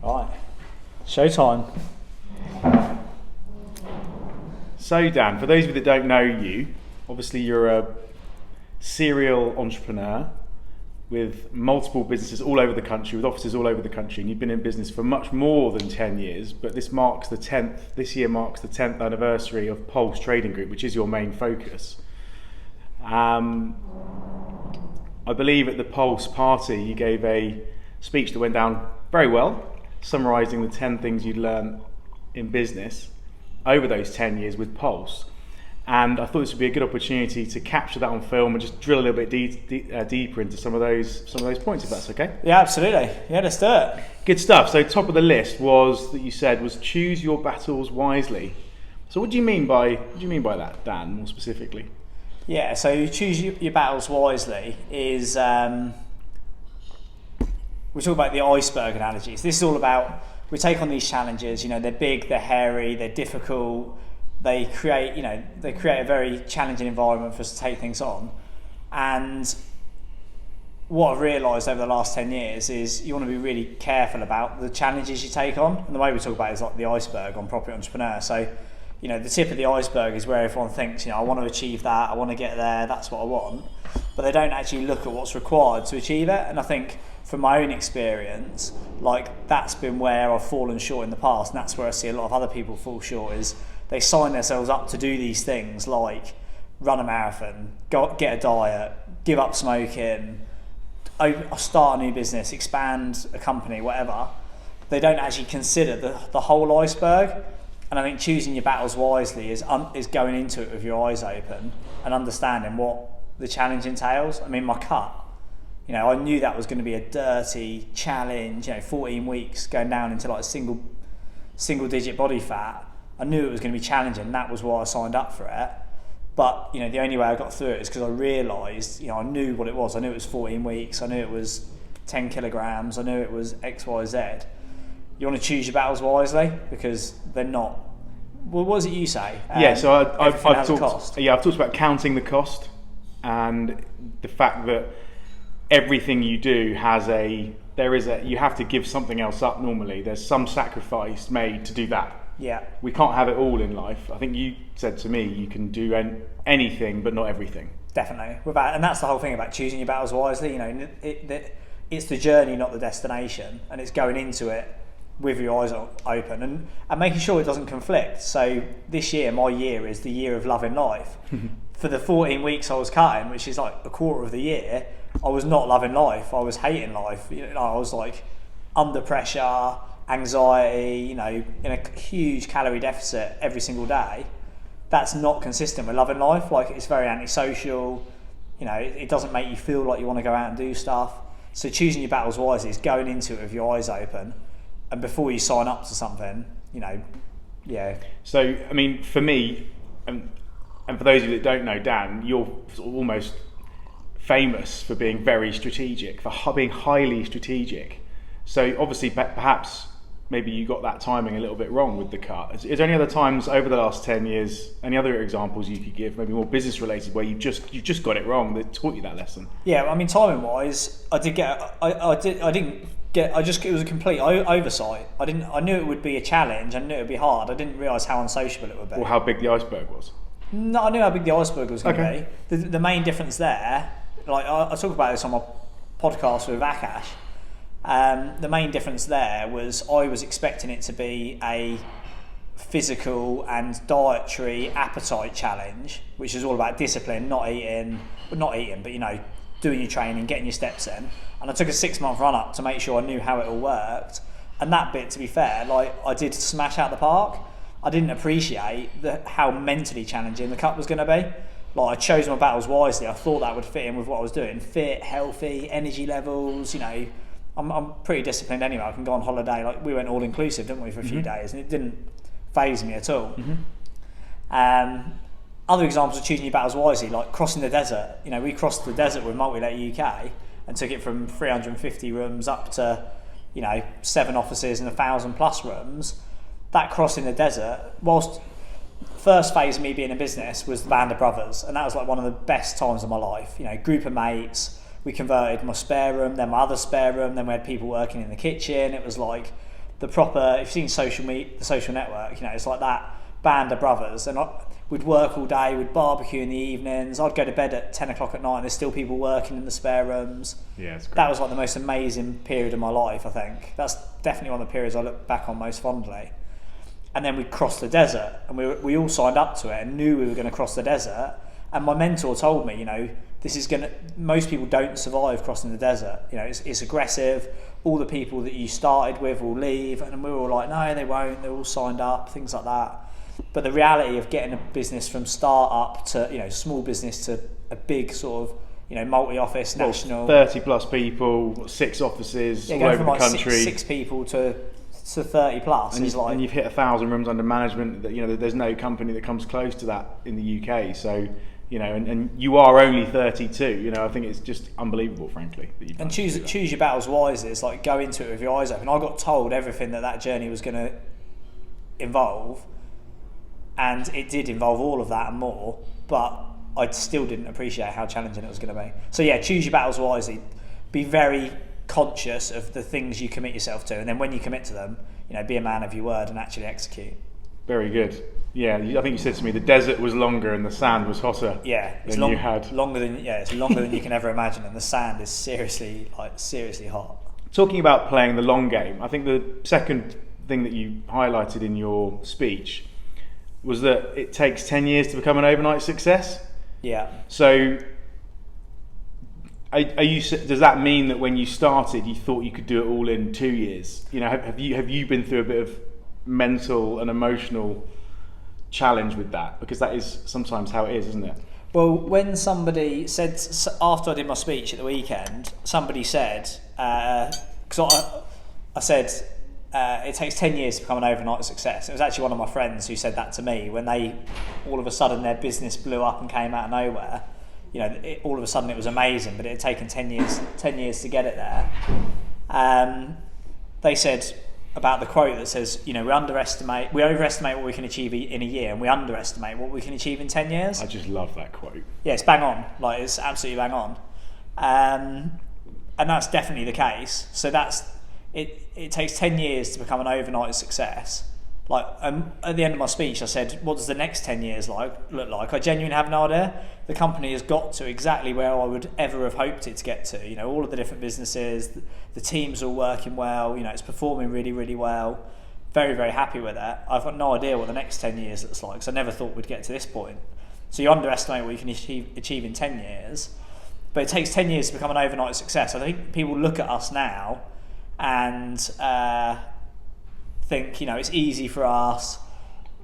Right, showtime. So Dan, for those of you that don't know you, obviously you're a serial entrepreneur with multiple businesses all over the country, with offices all over the country, and you've been in business for much more than 10 years, but this year marks the 10th anniversary of Pulse Trading Group, which is your main focus. I believe at the Pulse party you gave a speech that went down very well, summarising the 10 things you'd learned in business over those 10 years with Pulse. And I thought this would be a good opportunity to capture that on film and just drill a little bit deeper into some of those points, if that's okay. Yeah, absolutely. Yeah, let's do it. Good stuff. So top of the list was that you said was choose your battles wisely. So what do you mean by that, Dan, more specifically? Yeah, so choose your battles wisely is we talk about the iceberg analogies. This is all about we take on these challenges. They're big, they're hairy, they're difficult. They create a very challenging environment for us to take things on. And what I've realised over the last 10 years is you want to be really careful about the challenges you take on. And the way we talk about it is like the iceberg on Property Entrepreneur. So, the tip of the iceberg is where everyone thinks, I want to achieve that, I want to get there, that's what I want. But they don't actually look at what's required to achieve it. And I think from my own experience, that's been where I've fallen short in the past. And that's where I see a lot of other people fall short is they sign themselves up to do these things like run a marathon, get a diet, give up smoking, start a new business, expand a company, whatever. They don't actually consider the whole iceberg. And I think choosing your battles wisely is going into it with your eyes open and understanding what the challenge entails. I mean, my cut, I knew that was going to be a dirty challenge, 14 weeks going down into like a single digit body fat. I knew it was going to be challenging. That was why I signed up for it. But the only way I got through it is because I realised, I knew what it was. I knew it was 14 weeks. I knew it was 10 kilograms. I knew it was X, Y, Z. You want to choose your battles wisely because they're not. Well, what does it you say? So I've talked about counting the cost and the fact that everything you do you have to give something else up normally. There's some sacrifice made to do that. Yeah. We can't have it all in life. I think you said to me you can do anything but not everything. Definitely. And that's the whole thing about choosing your battles wisely. It's the journey, not the destination, and it's going into it with your eyes open and making sure it doesn't conflict. So this year, my year is the year of loving life. For the 14 weeks I was cutting, which is like a quarter of the year, I was not loving life. I was hating life. I was like under pressure, anxiety, in a huge calorie deficit every single day. That's not consistent with loving life. It's very antisocial. It doesn't make you feel like you want to go out and do stuff. So choosing your battles wisely is going into it with your eyes open. And before you sign up to something, yeah. So, I mean, for me, and for those of you that don't know, Dan, you're sort of almost famous for being very strategic, for being highly strategic. So obviously, perhaps maybe you got that timing a little bit wrong with the cut. Is there any other times over the last 10 years, any other examples you could give, maybe more business related, where you just got it wrong that taught you that lesson? Yeah, I mean, timing wise, it was a complete oversight. I knew it would be a challenge. I knew it would be hard. I didn't realise how unsociable it would be. Or how big the iceberg was. No, I knew how big the iceberg was going to be. The main difference there, I talk about this on my podcast with Akash. The main difference there was I was expecting it to be a physical and dietary appetite challenge, which is all about discipline, not eating, but doing your training, getting your steps in. And I took a 6-month run up to make sure I knew how it all worked. And that bit, to be fair, I did smash out the park. I didn't appreciate how mentally challenging the cut was going to be. I chose my battles wisely. I thought that would fit in with what I was doing. Fit, healthy, energy levels, I'm pretty disciplined anyway. I can go on holiday. We went all inclusive, didn't we, for a few days, and it didn't faze me at all. Other examples of choosing your battles wisely, like crossing the desert. We crossed the desert with Multi-Let UK and took it from 350 rooms up to 7 offices and 1,000+ rooms. That crossing the desert, whilst first phase of me being in business was the Band of Brothers, and that was one of the best times of my life. Group of mates, we converted my spare room, then my other spare room, then we had people working in the kitchen. It was like the proper, if you've seen the Social Network, you know, it's like that band of brothers. And we'd work all day, we'd barbecue in the evenings. I'd go to bed at 10 o'clock at night and there's still people working in the spare rooms. Yeah, it's great. That was like the most amazing period of my life, I think. That's definitely one of the periods I look back on most fondly. And then we crossed the desert, and we all signed up to it and knew we were going to cross the desert. And my mentor told me, you know, most people don't survive crossing the desert. You know, it's aggressive. All the people that you started with will leave. And we were all like, no, they won't. They're all signed up, things like that. But the reality of getting a business from start up to, you know, small business to a big sort of, you know, multi-office, national. 30 plus people, 6 offices all over the country. Six people to 30 plus and is like. And you've hit 1,000 rooms under management. That, you know, there's no company that comes close to that in the UK. So, you know, and you are only 32. You know, I think it's just unbelievable, frankly. That you've choose your battles wisely. It's like go into it with your eyes open. I got told everything that journey was going to involve, and it did involve all of that and more. But I still didn't appreciate how challenging it was going to be. So yeah, choose your battles wisely. Be very conscious of the things you commit yourself to, and then when you commit to them, you know, be a man of your word and actually execute. Very good. Yeah, I think you said to me the desert was longer and the sand was hotter. Yeah, it's longer than you can ever imagine, and the sand is seriously hot. Talking about playing the long game, I think the second thing that you highlighted in your speech was that it takes 10 years to become an overnight success. Yeah. So does that mean that when you started you thought you could do it all in 2 years? You know, have you been through a bit of mental and emotional challenge with that? Because that is sometimes how it is, isn't it? Well, when somebody said, after I did my speech at the weekend, somebody said, because I said it takes 10 years to become an overnight success. It was actually one of my friends who said that to me when all of a sudden their business blew up and came out of nowhere. You know, all of a sudden it was amazing, but it had taken 10 years to get it there. They said about the quote that says, you know, we overestimate what we can achieve in a year, and we underestimate what we can achieve in 10 years. I just love that quote. Yeah, it's bang on. Like, it's absolutely bang on. And that's definitely the case. So that's it. It takes 10 years to become an overnight success. Like, at the end of my speech, I said, what does the next 10 years look like? I genuinely have no idea. The company has got to exactly where I would ever have hoped it to get to. You know, all of the different businesses, the teams are all working well. You know, it's performing really, really well. Very, very happy with that. I've got no idea what the next 10 years looks like, because I never thought we'd get to this point. So you underestimate what you can achieve in 10 years. But it takes 10 years to become an overnight success. I think people look at us now and think, you know, it's easy for us,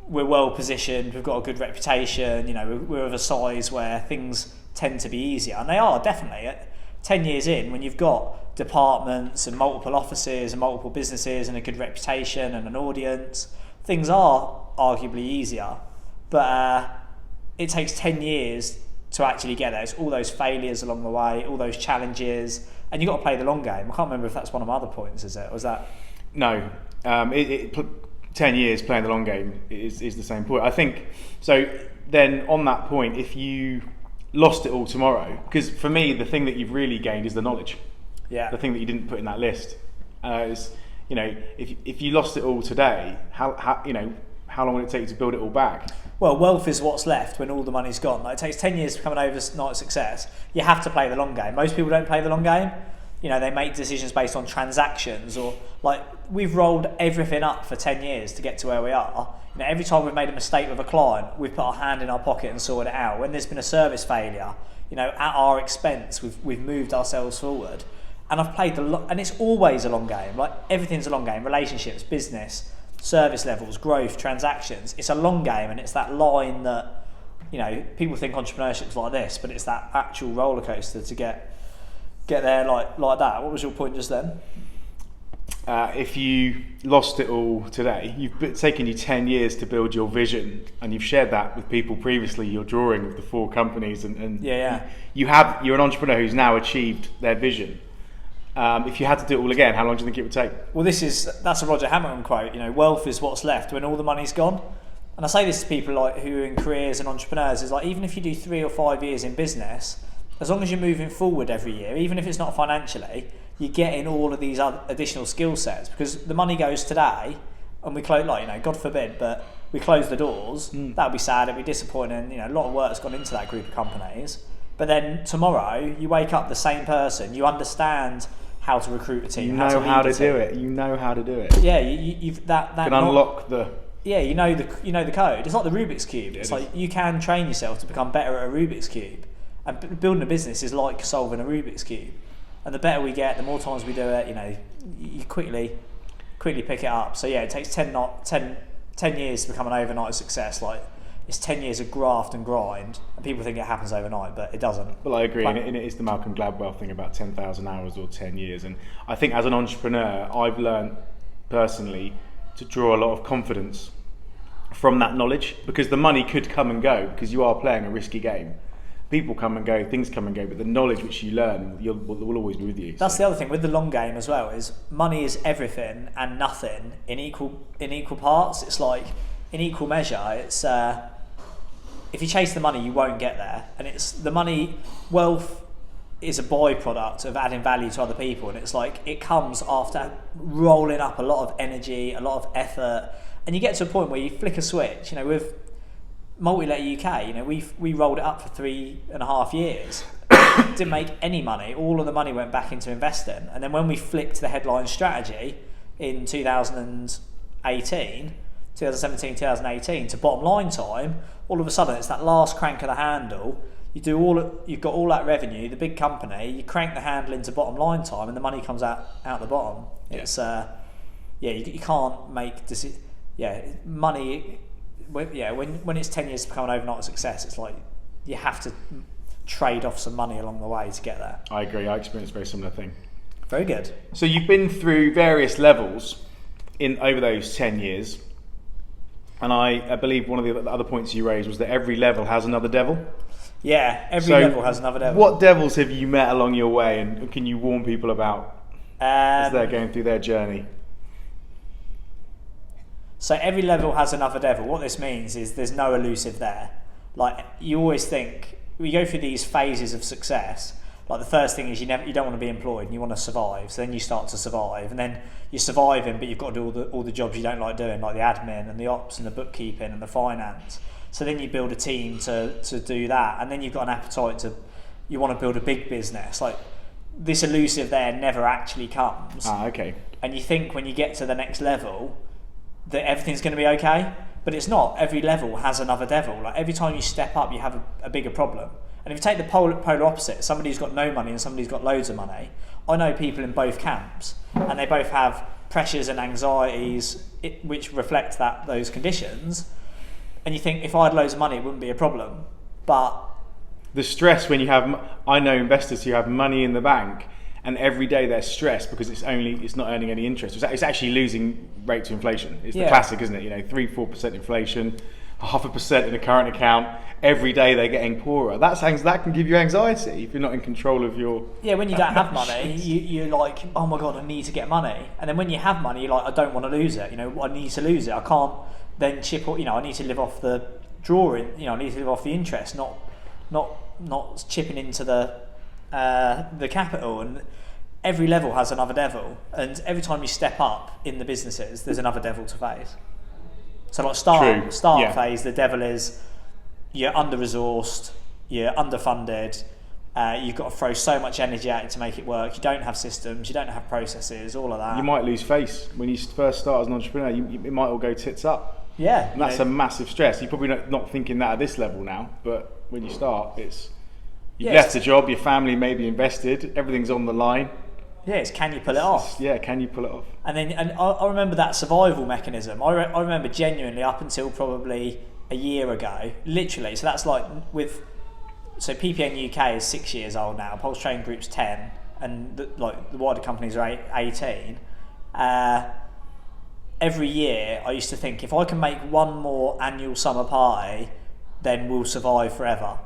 we're well positioned, we've got a good reputation, you know, we're of a size where things tend to be easier, and they are definitely. 10 years in, when you've got departments and multiple offices and multiple businesses and a good reputation and an audience, things are arguably easier, but it takes 10 years to actually get there. It's all those failures along the way, all those challenges, and you've got to play the long game. I can't remember if that's one of my other points, is it? Was that? No. 10 years playing the long game is the same point. I think, so then on that point, if you lost it all tomorrow, because for me, the thing that you've really gained is the knowledge. Yeah. The thing that you didn't put in that list is, you know, if you lost it all today, how long will it take you to build it all back? Well, wealth is what's left when all the money's gone. Like, it takes 10 years to become an overnight success. You have to play the long game. Most people don't play the long game. You know, they make decisions based on transactions, or like, we've rolled everything up for 10 years to get to where we are. You know, every time we've made a mistake with a client, we've put our hand in our pocket and sorted it out. When there's been a service failure, you know, at our expense, we've moved ourselves forward. And I've played and it's always a long game. Like, everything's a long game. Relationships, business, service levels, growth, transactions. It's a long game, and it's that line that, you know, people think entrepreneurship's like this, but it's that actual roller coaster to get there like that. What was your point just then? If you lost it all today, you've taken you 10 years to build your vision, and you've shared that with people previously, your drawing of the 4 companies, and you're an entrepreneur who's now achieved their vision. If you had to do it all again, how long do you think it would take? Well, that's a Roger Hamilton quote. You know, wealth is what's left when all the money's gone. And I say this to people like who are in careers and entrepreneurs, is like, even if you do 3 or 5 years in business, as long as you're moving forward every year, even if it's not financially, you're getting all of these other additional skill sets, because the money goes today and we close, like, you know, God forbid, but we close the doors. That would be sad, it'd be disappointing. You know, a lot of work's gone into that group of companies. But then tomorrow, you wake up the same person, you understand how to recruit a team. You know how to do it. You know how to do it. Yeah, you've that can unlock the. Yeah, you know the code. It's like the Rubik's Cube. Yeah, it's like you can train yourself to become better at a Rubik's Cube. And building a business is like solving a Rubik's Cube. And the better we get, the more times we do it, you know, you quickly pick it up. So yeah, it takes 10 years to become an overnight success. Like, it's 10 years of graft and grind, and people think it happens overnight, but it doesn't. Well, I agree, and it is the Malcolm Gladwell thing about 10,000 hours or 10 years. And I think as an entrepreneur, I've learned personally to draw a lot of confidence from that knowledge, because the money could come and go, because you are playing a risky game. People come and go, things come and go, but the knowledge which you learn will always be with you. That's the other thing with the long game as well, is money is everything and nothing in equal parts. It's like in equal measure. It's if you chase the money, you won't get there, and it's the money. Wealth is a byproduct of adding value to other people, and it's like it comes after rolling up a lot of energy, a lot of effort, and you get to a point where you flick a switch. You know, with Multi-Let UK, you know, we rolled it up for 3.5 years. Didn't make any money. All of the money went back into investing. And then when we flicked the headline strategy in 2017, 2018 to bottom line time, all of a sudden it's that last crank of the handle. You've got all that revenue, the big company, you crank the handle into bottom line time, and the money comes out the bottom. It's you can't make money. When it's 10 years to become an overnight success, it's like you have to trade off some money along the way to get there. I agree. I experienced a very similar thing. Very good. So you've been through various levels over those 10 years, and I believe one of the other points you raised was that every level has another devil. Yeah, every level has another devil. What devils have you met along your way, and can you warn people about as they're going through their journey? So every level has another devil. What this means is there's no elusive there. Like, you always think, we go through these phases of success. Like, the first thing is you don't want to be employed and you want to survive. So then you start to survive, and then you're surviving, but you've got to do all the jobs you don't like doing, like the admin and the ops and the bookkeeping and the finance. So then you build a team to do that, and then you've got an appetite you want to build a big business. Like, this elusive there never actually comes. Okay. And you think when you get to the next level that everything's going to be okay, but it's not. Every level has another devil. Like, every time you step up, you have a bigger problem. And if you take the polar opposite, somebody who's got no money and somebody who's got loads of money, I know people in both camps, and they both have pressures and anxieties which reflect those conditions. And you think, if I had loads of money, it wouldn't be a problem. But the stress when you have, I know investors who have money in the bank, and every day they're stressed because it's not earning any interest. It's actually losing rate to inflation. It's the classic, isn't it? You know, 3-4% inflation, 0.5% in a current account. Every day they're getting poorer. That can give you anxiety if you're not in control of your. Yeah, when you don't have money, you're like, oh my god, I need to get money. And then when you have money, you're like, I don't want to lose it. You know, I need to lose it. I can't then chip. You know, I need to live off the drawing. You know, I need to live off the interest, not chipping into the capital. And every level has another devil, and every time you step up in the businesses, there's another devil to face. So like start phase, the devil is you're under-resourced, you're underfunded, you've got to throw so much energy at it to make it work, you don't have systems, you don't have processes, all of that. You might lose face when you first start as an entrepreneur. It might all go tits up. Yeah, and that's a massive stress. You're probably not thinking that at this level now, but when you start, you've left the job, your family may be invested, everything's on the line. Yeah, it's can you pull it off? Yeah, can you pull it off? And I remember that survival mechanism. I remember genuinely up until probably a year ago, literally. So that's like so PPN UK is 6 years old now. Pulse Trading Group's 10, and the wider companies are 18. Every year, I used to think, if I can make one more annual summer party, then we'll survive forever.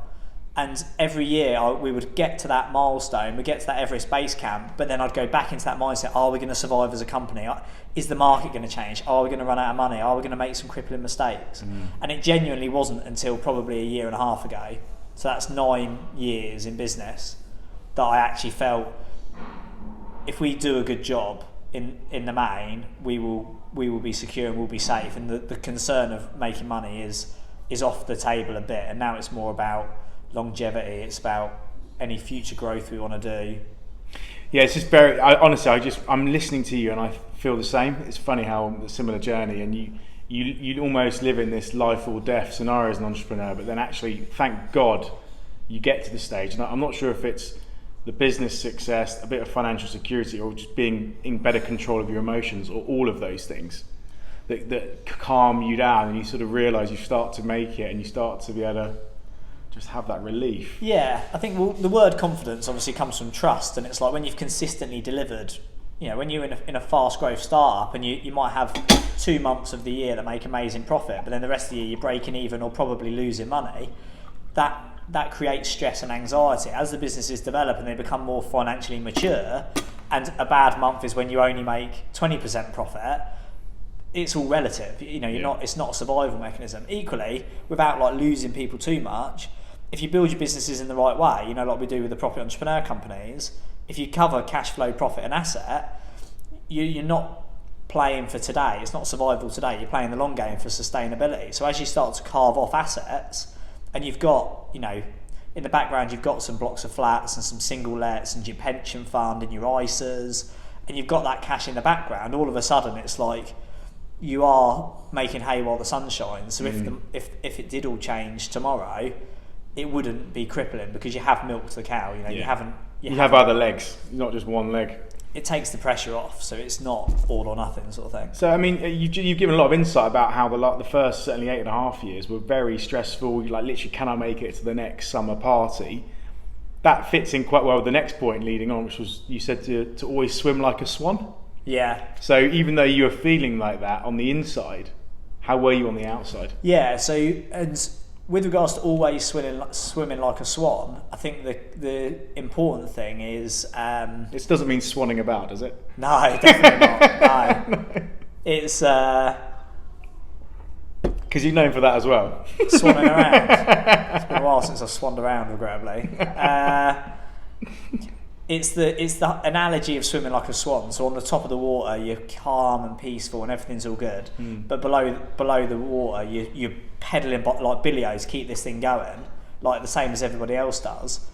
And every year we would get to that milestone, we'd get to that Everest base camp, but then I'd go back into that mindset, are we going to survive as a company? Is the market going to change? Are we going to run out of money? Are we going to make some crippling mistakes? And it genuinely wasn't until probably a year and a half ago So that's 9 years in business that I actually felt if we do a good job in the main, we will be secure and we'll be safe. And the concern of making money is off the table a bit. And now it's more about longevity. It's about any future growth we want to do. Yeah, it's just very. Honestly, I'm listening to you and I feel the same. It's funny how a similar journey, and you almost live in this life or death scenario as an entrepreneur, but then actually, thank God, you get to the stage. And I'm not sure if it's the business success, a bit of financial security, or just being in better control of your emotions, or all of those things that calm you down, and you sort of realise you start to make it, and you start to be able to just have that relief. Yeah, I think the word confidence obviously comes from trust, and it's like when you've consistently delivered, when you're in a fast growth startup and you might have 2 months of the year that make amazing profit, but then the rest of the year you're breaking even or probably losing money, that creates stress and anxiety. As the businesses develop and they become more financially mature, and a bad month is when you only make 20% profit, it's all relative. It's not a survival mechanism. Equally, without like losing people too much, if you build your businesses in the right way, like we do with the property entrepreneur companies, if you cover cash flow, profit and asset, you're not playing for today. It's not survival today. You're playing the long game for sustainability. So as you start to carve off assets, and you've got, in the background, you've got some blocks of flats and some single lets and your pension fund and your ISAs, and you've got that cash in the background, all of a sudden it's like you are making hay while the sun shines. So if it did all change tomorrow, it wouldn't be crippling because you have milked the cow. You have other legs, not just one leg. It takes the pressure off, so it's not all or nothing sort of thing. So I mean, you've given a lot of insight about how the first certainly 8.5 years were very stressful. Like literally, can I make it to the next summer party? That fits in quite well with the next point leading on, which was you said to always swim like a swan. Yeah. So even though you were feeling like that on the inside, how were you on the outside? Yeah. So and with regards to always swimming like a swan, I think the important thing is... This doesn't mean swanning about, does it? No, definitely not. No. It's... Because you're known for that as well. Swanning around. It's been a while since I've swanned around, regrettably. It's the analogy of swimming like a swan. So on the top of the water, you're calm and peaceful and everything's all good. But below the water, you're pedalling like billios, keep this thing going, like the same as everybody else does.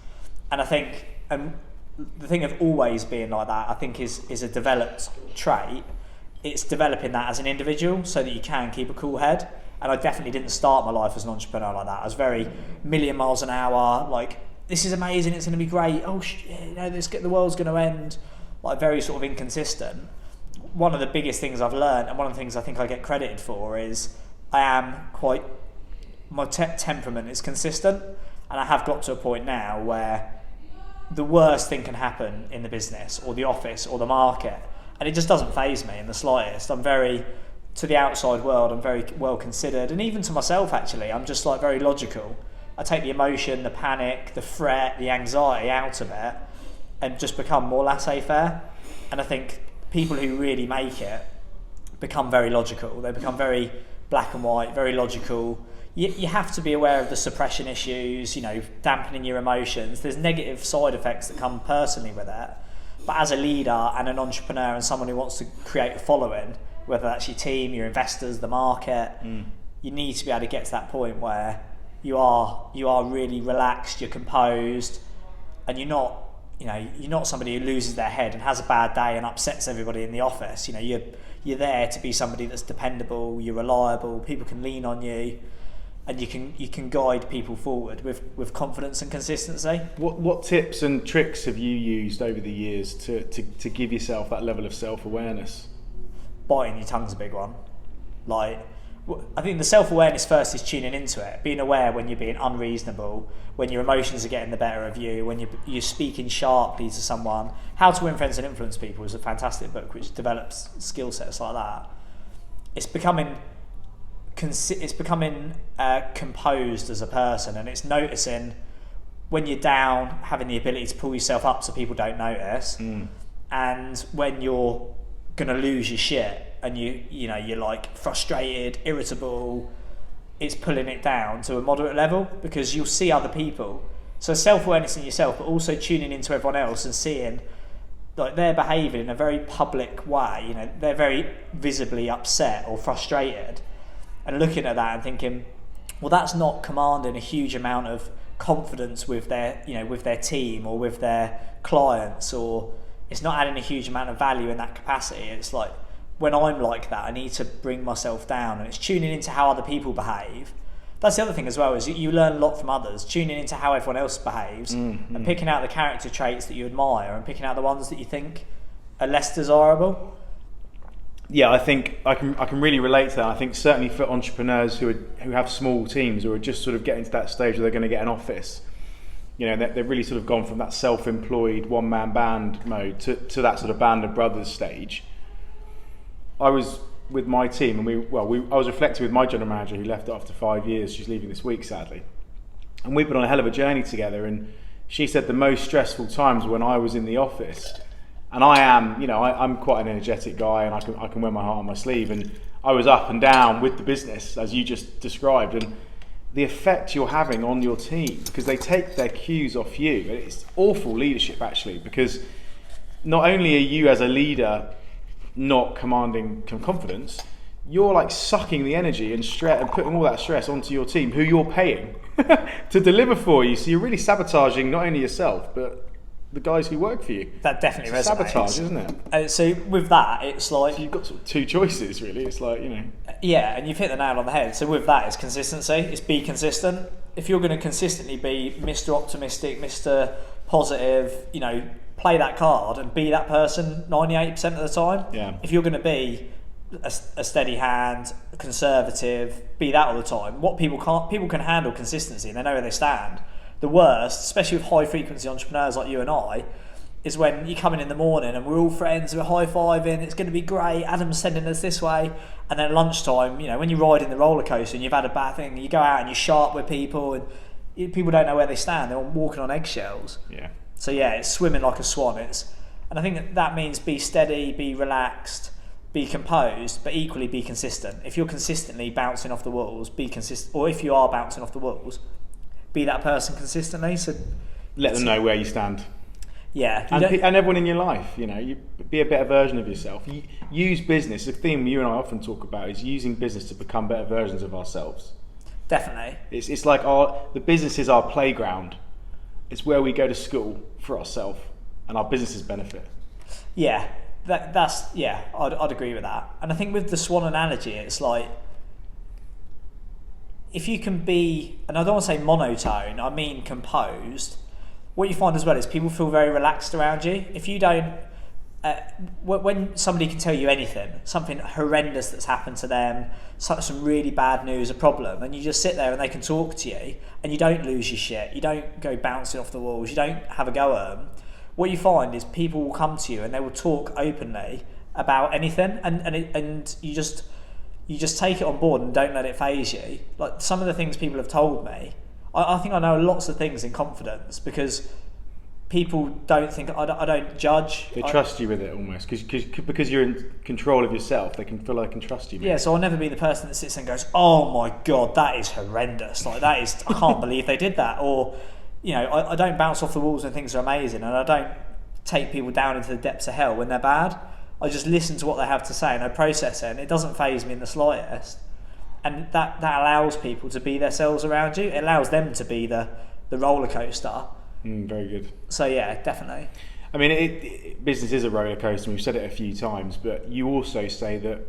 And I think, the thing of always being like that, I think is a developed trait. It's developing that as an individual so that you can keep a cool head. And I definitely didn't start my life as an entrepreneur like that. I was very million miles an hour, like, this is amazing, it's going to be great, oh shit, the world's going to end, like very sort of inconsistent. One of the biggest things I've learned, and one of the things I think I get credited for, is my temperament is consistent, and I have got to a point now where the worst thing can happen in the business or the office or the market, and it just doesn't faze me in the slightest. I'm very, to the outside world, I'm very well considered, and even to myself actually, I'm just like very logical. I take the emotion, the panic, the fret, the anxiety out of it and just become more laissez-faire. And I think people who really make it become very logical. They become very black and white, very logical. You have to be aware of the suppression issues, dampening your emotions. There's negative side effects that come personally with it. But as a leader and an entrepreneur and someone who wants to create a following, whether that's your team, your investors, the market, you need to be able to get to that point where you are really relaxed, you're composed, and you're not somebody who loses their head and has a bad day and upsets everybody in the office. You're there to be somebody that's dependable, you're reliable, people can lean on you, and you can guide people forward with confidence and consistency. What tips and tricks have you used over the years to give yourself that level of self-awareness? Biting your tongue's a big one. Like, I think the self-awareness first is tuning into it, being aware when you're being unreasonable, when your emotions are getting the better of you, when you're speaking sharply to someone. How to Win Friends and Influence People is a fantastic book which develops skill sets like that. It's becoming composed as a person, and it's noticing when you're down, having the ability to pull yourself up so people don't notice, and when you're gonna lose your shit and you're like frustrated, irritable, it's pulling it down to a moderate level, because you'll see other people. So self-awareness in yourself, but also tuning into everyone else and seeing like they're behaving in a very public way. You know, they're very visibly upset or frustrated, and looking at that and thinking, well, that's not commanding a huge amount of confidence with their, you know, with their team or with their clients, or it's not adding a huge amount of value in that capacity. It's like, when I'm like that, I need to bring myself down, and it's tuning into how other people behave. That's the other thing as well, is you learn a lot from others, tuning into how everyone else behaves, and picking out the character traits that you admire and picking out the ones that you think are less desirable. Yeah, I think I can really relate to that. I think certainly for entrepreneurs who have small teams or are just sort of getting to that stage where they're going to get an office, you know, they've really sort of gone from that self-employed one-man band mode to that sort of band of brothers stage. I was with my team, and I was reflecting with my general manager, who left after 5 years. She's leaving this week, sadly. And we've been on a hell of a journey together. And she said the most stressful times when I was in the office, and I am, you know, I'm quite an energetic guy, and I can wear my heart on my sleeve. And I was up and down with the business, as you just described, and the effect you're having on your team, because they take their cues off you. It's awful leadership, actually, because not only are you as a leader not commanding confidence, you're like sucking the energy and stress and putting all that stress onto your team, who you're paying to deliver for you. So you're really sabotaging not only yourself but the guys who work for you. That definitely resonates. Sabotage, isn't it? So with that, it's like, so you've got sort of two choices, really. It's like, you know. Yeah, and you've hit the nail on the head. So with that, it's consistency. It's be consistent. If you're going to consistently be Mr. Optimistic, Mr. Positive, you know, play that card and be that person 98% of the time. Yeah. If you're going to be a steady hand, conservative, be that all the time. What people can handle consistency, and they know where they stand. The worst, especially with high frequency entrepreneurs like you and I, is when you come in the morning and we're all friends, we're high-fiving, it's going to be great, Adam's sending us this way, and then at lunchtime, you know, when you're riding the roller coaster and you've had a bad thing, you go out and you're sharp with people, and people don't know where they stand, they're walking on eggshells. Yeah. So yeah, it's swimming like a swan. And I think that means be steady, be relaxed, be composed, but equally be consistent. If you're consistently bouncing off the walls, be consistent. Or if you are bouncing off the walls, be that person consistently. So let them know where you stand. Yeah, and everyone in your life, you know, you be a better version of yourself. Use business. The theme you and I often talk about is using business to become better versions of ourselves. Definitely. It's like the business is our playground. It's where we go to school for ourselves, and our businesses benefit. Yeah, I'd agree with that. And I think with the swan analogy, it's like, if you can be, and I don't want to say monotone, I mean composed, what you find as well is people feel very relaxed around you. If you don't, when somebody can tell you anything, something horrendous that's happened to them, some really bad news, a problem, and you just sit there and they can talk to you, and you don't lose your shit, you don't go bouncing off the walls, you don't have a go at them, what you find is people will come to you and they will talk openly about anything, and you just take it on board and don't let it faze you. Like some of the things people have told me, I think I know lots of things in confidence, because people don't think, I don't judge. They trust you with it almost, because you're in control of yourself. They can feel like they can trust you. Yeah, so I'll never be the person that sits and goes, oh my God, that is horrendous. Like that is, I can't believe they did that. Or, you know, I don't bounce off the walls when things are amazing, and I don't take people down into the depths of hell when they're bad. I just listen to what they have to say and I process it, and it doesn't faze me in the slightest. And that allows people to be themselves around you. It allows them to be the roller coaster. Very good. So yeah, definitely. I mean, business is a roller coaster, and we've said it a few times, but you also say that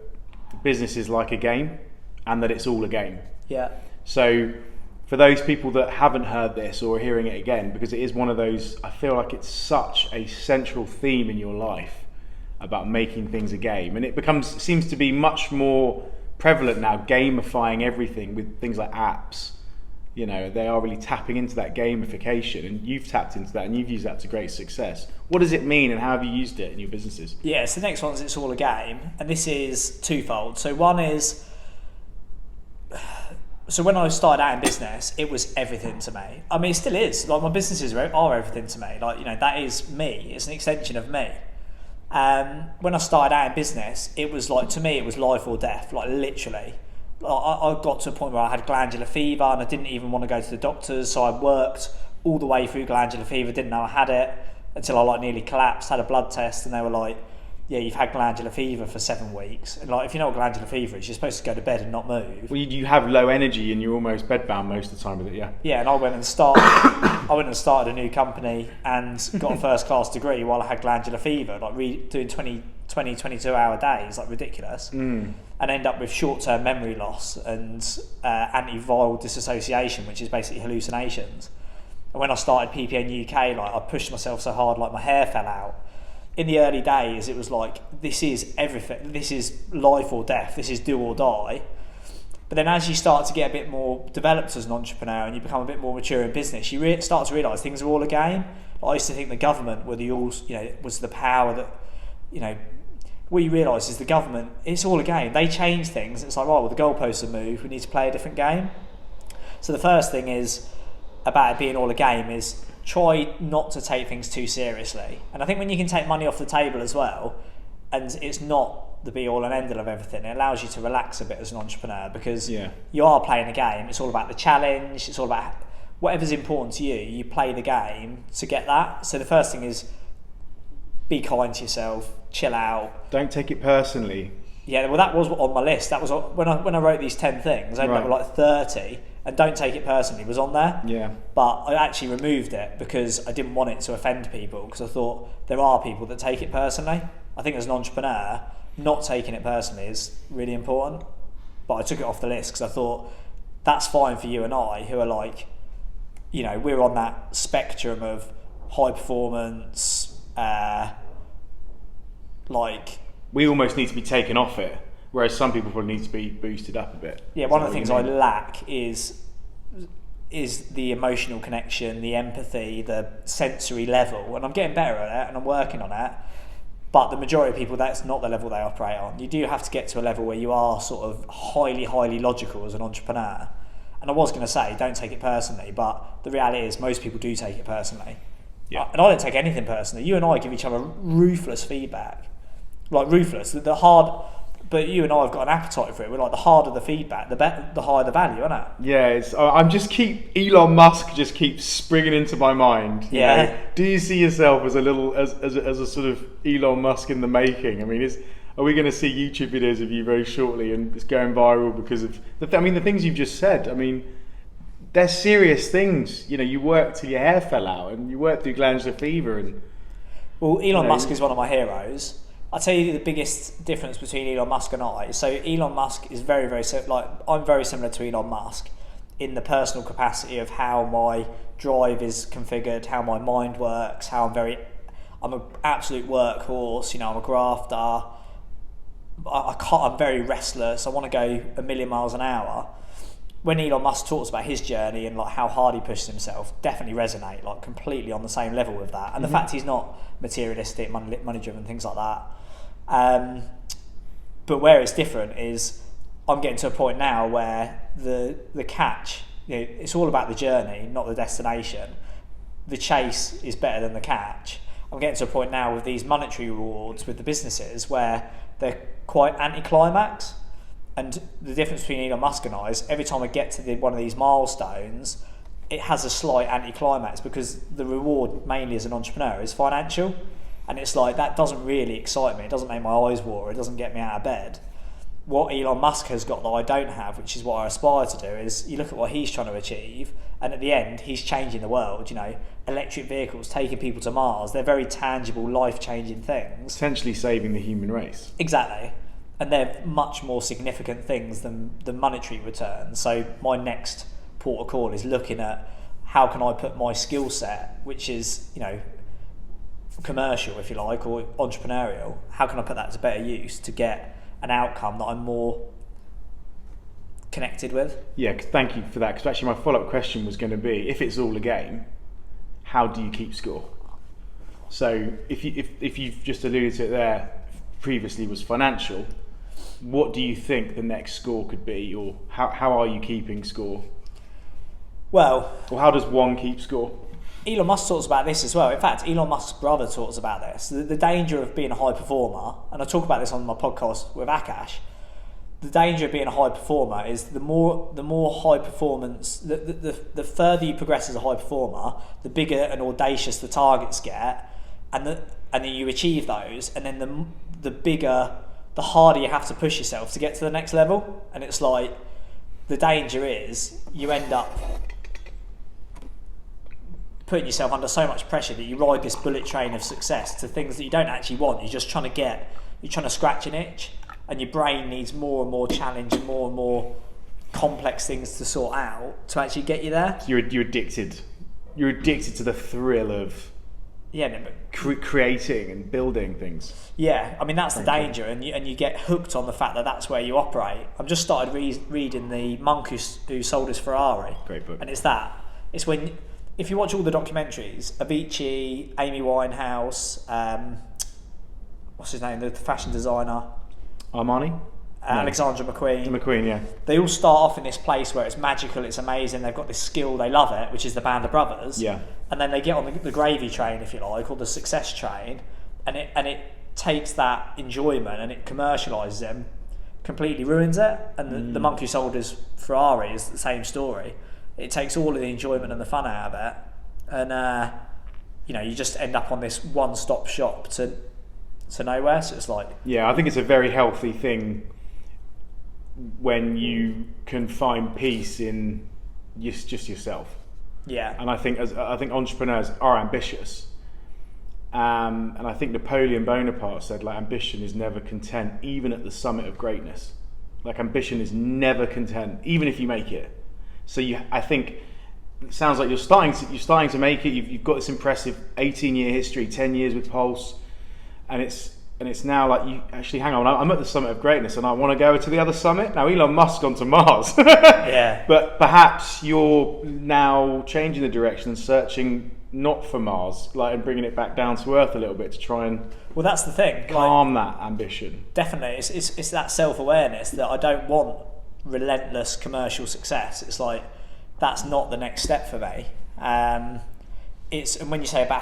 business is like a game, and that it's all a game. Yeah. So for those people that haven't heard this or are hearing it again, because it is one of those, I feel like it's such a central theme in your life about making things a game, and it seems to be much more prevalent now, gamifying everything with things like apps. You know, they are really tapping into that gamification, and you've tapped into that and you've used that to great success. What does it mean, and how have you used it in your businesses? Yeah, so the next one is it's all a game, and this is twofold. So one is, so when I started out in business, it was everything to me. I mean, it still is. Like my businesses are everything to me. Like, you know, that is me. It's an extension of me. When I started out in business, it was like, to me, it was life or death. Like literally, I got to a point where I had glandular fever and I didn't even want to go to the doctors, so I worked all the way through glandular fever, didn't know I had it until I like nearly collapsed, had a blood test, and they were like, yeah, you've had glandular fever for 7 weeks. And like, if you know what glandular fever is, you're supposed to go to bed and not move. Well, you have low energy and you're almost bedbound most of the time with it, yeah. Yeah, and I went and started a new company and got a first class degree while I had glandular fever, like doing 22 hour days, like ridiculous. And end up with short-term memory loss and antiviral dissociation, which is basically hallucinations. And when I started PPN UK, like I pushed myself so hard, like my hair fell out. In the early days, it was like, this is everything. This is life or death. This is do or die. But then as you start to get a bit more developed as an entrepreneur and you become a bit more mature in business, you start to realise things are all a game. I used to think the government were was the power that, what you realise is the government, it's all a game. They change things. It's like, right, well, the goalposts have moved. We need to play a different game. So the first thing is about it being all a game is try not to take things too seriously. And I think when you can take money off the table as well, and it's not the be all and end all of everything, it allows you to relax a bit as an entrepreneur, because you are playing a game. It's all about the challenge. It's all about whatever's important to you. You play the game to get that. So the first thing is be kind to yourself, chill out. Don't take it personally. Yeah, well, that was on my list. That was when I wrote these 10 things. I ended up with like 30. And don't take it personally was on there. Yeah. But I actually removed it because I didn't want it to offend people, because I thought there are people that take it personally. I think as an entrepreneur, not taking it personally is really important. But I took it off the list because I thought that's fine for you and I, who are like, we're on that spectrum of high performance, we almost need to be taken off it. Whereas some people probably need to be boosted up a bit. Yeah, one of the things I lack is the emotional connection, the empathy, the sensory level, and I'm getting better at it and I'm working on it. But the majority of people, that's not the level they operate on. You do have to get to a level where you are sort of highly, highly logical as an entrepreneur. And I was going to say, don't take it personally, but the reality is most people do take it personally. Yeah. And I don't take anything personally. You and I give each other ruthless feedback. Like ruthless, the hard... But you and I have got an appetite for it. We're like, the harder the feedback, the higher the value, isn't it? Yeah, Elon Musk just keeps springing into my mind. Yeah. Do you see yourself as a sort of Elon Musk in the making? I mean, are we going to see YouTube videos of you very shortly and it's going viral because of the things you've just said? I mean, they're serious things. You worked till your hair fell out and you worked through glandular fever and. Well, Elon Musk is one of my heroes. I'll tell you the biggest difference between Elon Musk and I. So Elon Musk is very, very I'm very similar to Elon Musk in the personal capacity of how my drive is configured, how my mind works, I'm an absolute workhorse. I'm a grafter. I'm very restless. I want to go a million miles an hour. When Elon Musk talks about his journey and like how hard he pushes himself, definitely resonate, like completely on the same level with that. And the fact he's not materialistic, money driven, things like that. But where it's different is I'm getting to a point now where the catch, it's all about the journey, not the destination. The chase is better than the catch. I'm getting to a point now with these monetary rewards with the businesses where they're quite anti-climax. And the difference between Elon Musk and I is every time I get to one of these milestones, it has a slight anti-climax because the reward mainly as an entrepreneur is financial. And it's like, that doesn't really excite me. It doesn't make my eyes water. It doesn't get me out of bed. What Elon Musk has got that I don't have, which is what I aspire to do, is you look at what he's trying to achieve, and at the end, he's changing the world. Electric vehicles, taking people to Mars, they're very tangible, life-changing things. Essentially saving the human race. Exactly. And they're much more significant things than the monetary return. So my next port of call is looking at how can I put my skill set, which is, commercial, if you like, or entrepreneurial, how can I put that to better use to get an outcome that I'm more connected with? Yeah, thank you for that, because actually my follow-up question was going to be, if it's all a game, how do you keep score? So if you've just alluded to it there, previously was financial, what do you think the next score could be, or how are you keeping score? Well, or how does one keep score? Elon Musk talks about this as well. In fact, Elon Musk's brother talks about this. The danger of being a high performer, and I talk about this on my podcast with Akash, the danger of being a high performer is the more high performance, the further you progress as a high performer, the bigger and audacious the targets get, and then you achieve those, and then the harder you have to push yourself to get to the next level. And it's like, the danger is you end up putting yourself under so much pressure that you ride this bullet train of success to things that you don't actually want. You're just trying to scratch an itch, and your brain needs more and more challenge and more complex things to sort out to actually get you there. So you're addicted. You're addicted to the thrill of creating and building things. Yeah, I mean, that's the danger, and you get hooked on the fact that that's where you operate. I've just started reading The Monk Who Sold His Ferrari. Great book. And it's when, if you watch all the documentaries, Avicii, Amy Winehouse, what's his name, the fashion designer? Armani? Alexandra McQueen. McQueen, yeah. They all start off in this place where it's magical, it's amazing, they've got this skill, they love it, which is the Band of Brothers. Yeah. And then they get on the gravy train, if you like, or the success train, and it takes that enjoyment and it commercialises it and completely ruins it. And the Monk Who Sold His Ferrari is the same story. It takes all of the enjoyment and the fun out of it, and you just end up on this one-stop shop to nowhere. So it's like, yeah, I think it's a very healthy thing when you can find peace in just yourself. Yeah. And I think entrepreneurs are ambitious, and I think Napoleon Bonaparte said, like, ambition is never content, even at the summit of greatness. Like, ambition is never content, even if you make it. So I think it sounds like you're starting to make it. You've got this impressive 18-year history, 10 years with Pulse, and it's now like, you actually, hang on, I'm at the summit of greatness and I want to go to the other summit. Now, Elon Musk's gone to Mars. Yeah. But perhaps you're now changing the direction and searching not for Mars, like, and bringing it back down to Earth a little bit to try and that's the thing. Calm that ambition. Definitely. It's that self-awareness that I don't want relentless commercial success. It's like, that's not the next step for me. And when you say about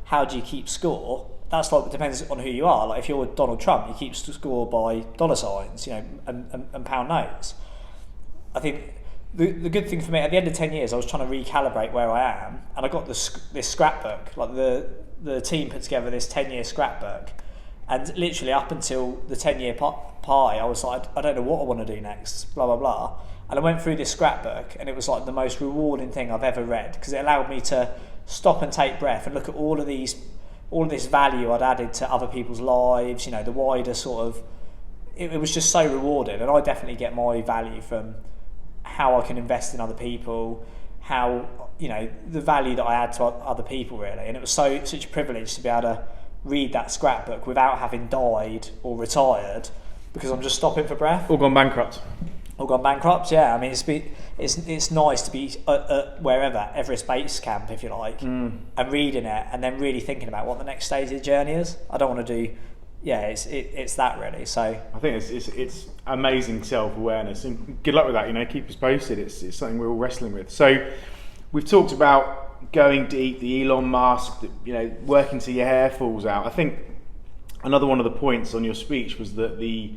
how do you keep score, that's like, it depends on who you are. Like, if you're Donald Trump, you keep score by dollar signs, and pound notes. I think the good thing for me, at the end of 10 years, I was trying to recalibrate where I am, and I got this scrapbook. Like, the team put together this 10-year scrapbook, and literally up until the 10-year pie, I was like, I don't know what I want to do next, blah, blah, blah. And I went through this scrapbook, and it was like the most rewarding thing I've ever read, because it allowed me to stop and take breath and look at all of this value I'd added to other people's lives, the wider sort of, it was just so rewarding. And I definitely get my value from how I can invest in other people, how, the value that I add to other people, really. And it was such a privilege to be able to read that scrapbook without having died or retired, because I'm just stopping for breath. Or gone bankrupt. Yeah. I mean, it's nice to be at wherever, Everest Base Camp, if you like, and reading it and then really thinking about what the next stage of the journey is. I don't want to do, it's that, really. So I think it's amazing self-awareness, and good luck with that. Keep us posted. It's something we're all wrestling with. So we've talked about going deep, the Elon Musk, working till your hair falls out. I think another one of the points on your speech was that the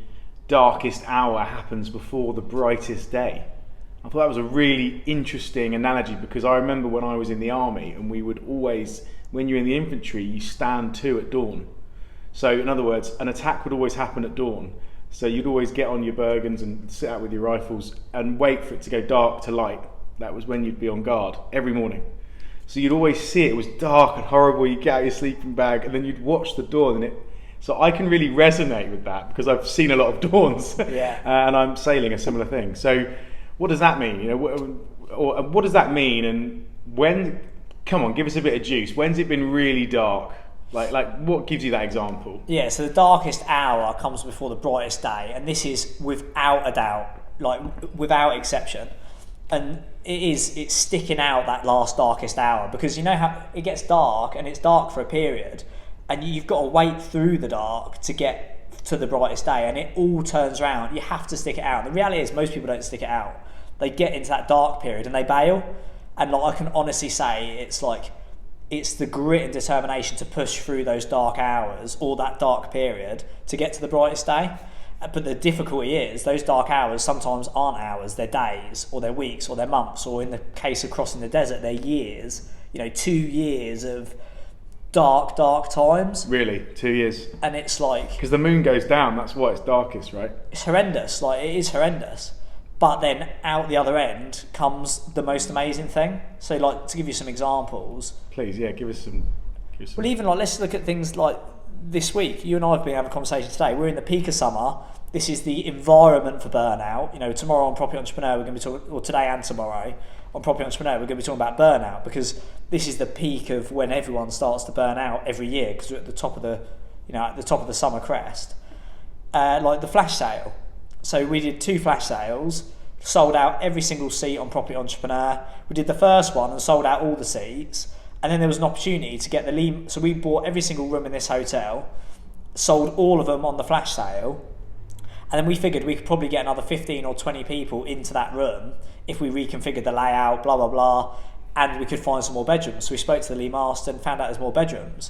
darkest hour happens before the brightest day. I thought that was a really interesting analogy, because I remember when I was in the army, and we would always, when you're in the infantry, you stand to at dawn. So in other words, an attack would always happen at dawn. So you'd always get on your Bergens and sit out with your rifles and wait for it to go dark to light. That was when you'd be on guard every morning. So you'd always see it was dark and horrible. You'd get out your sleeping bag and then you'd watch the dawn, and so I can really resonate with that, because I've seen a lot of dawns. Yeah. And I'm sailing a similar thing. So what does that mean? What does that mean? And when, come on, give us a bit of juice. When's it been really dark? Like what gives you that example? Yeah, so the darkest hour comes before the brightest day, and this is without a doubt, like without exception. And it's sticking out that last darkest hour, because you know how it gets dark, and it's dark for a period, and you've got to wait through the dark to get to the brightest day, and it all turns around. You have to stick it out. The reality is, most people don't stick it out. They get into that dark period and they bail. And like, I can honestly say, it's the grit and determination to push through those dark hours or that dark period to get to the brightest day. But the difficulty is those dark hours sometimes aren't hours, they're days, or they're weeks, or they're months, or in the case of crossing the desert, they're years. 2 years of dark times. Really, 2 years. And it's like, because the moon goes down, that's why it's darkest, right? It's horrendous. Like, it is horrendous. But then out the other end comes the most amazing thing. So, like, to give you some examples. Please, yeah, give us some. Well, even like, let's look at things like this week. You and I have been having a conversation today. We're in the peak of summer. This is the environment for burnout. Tomorrow on Property Entrepreneur, we're going to be talking, or today and tomorrow on Property Entrepreneur, we're going to be talking about burnout, because this is the peak of when everyone starts to burn out every year, because we're at the top of the summer crest. Like the flash sale. So we did 2 flash sales, sold out every single seat on Property Entrepreneur. We did the first one and sold out all the seats. And then there was an opportunity to get so we bought every single room in this hotel, sold all of them on the flash sale, and then we figured we could probably get another 15 or 20 people into that room if we reconfigured the layout, blah, blah, blah, and we could find some more bedrooms. So we spoke to the Lee Marston, found out there's more bedrooms.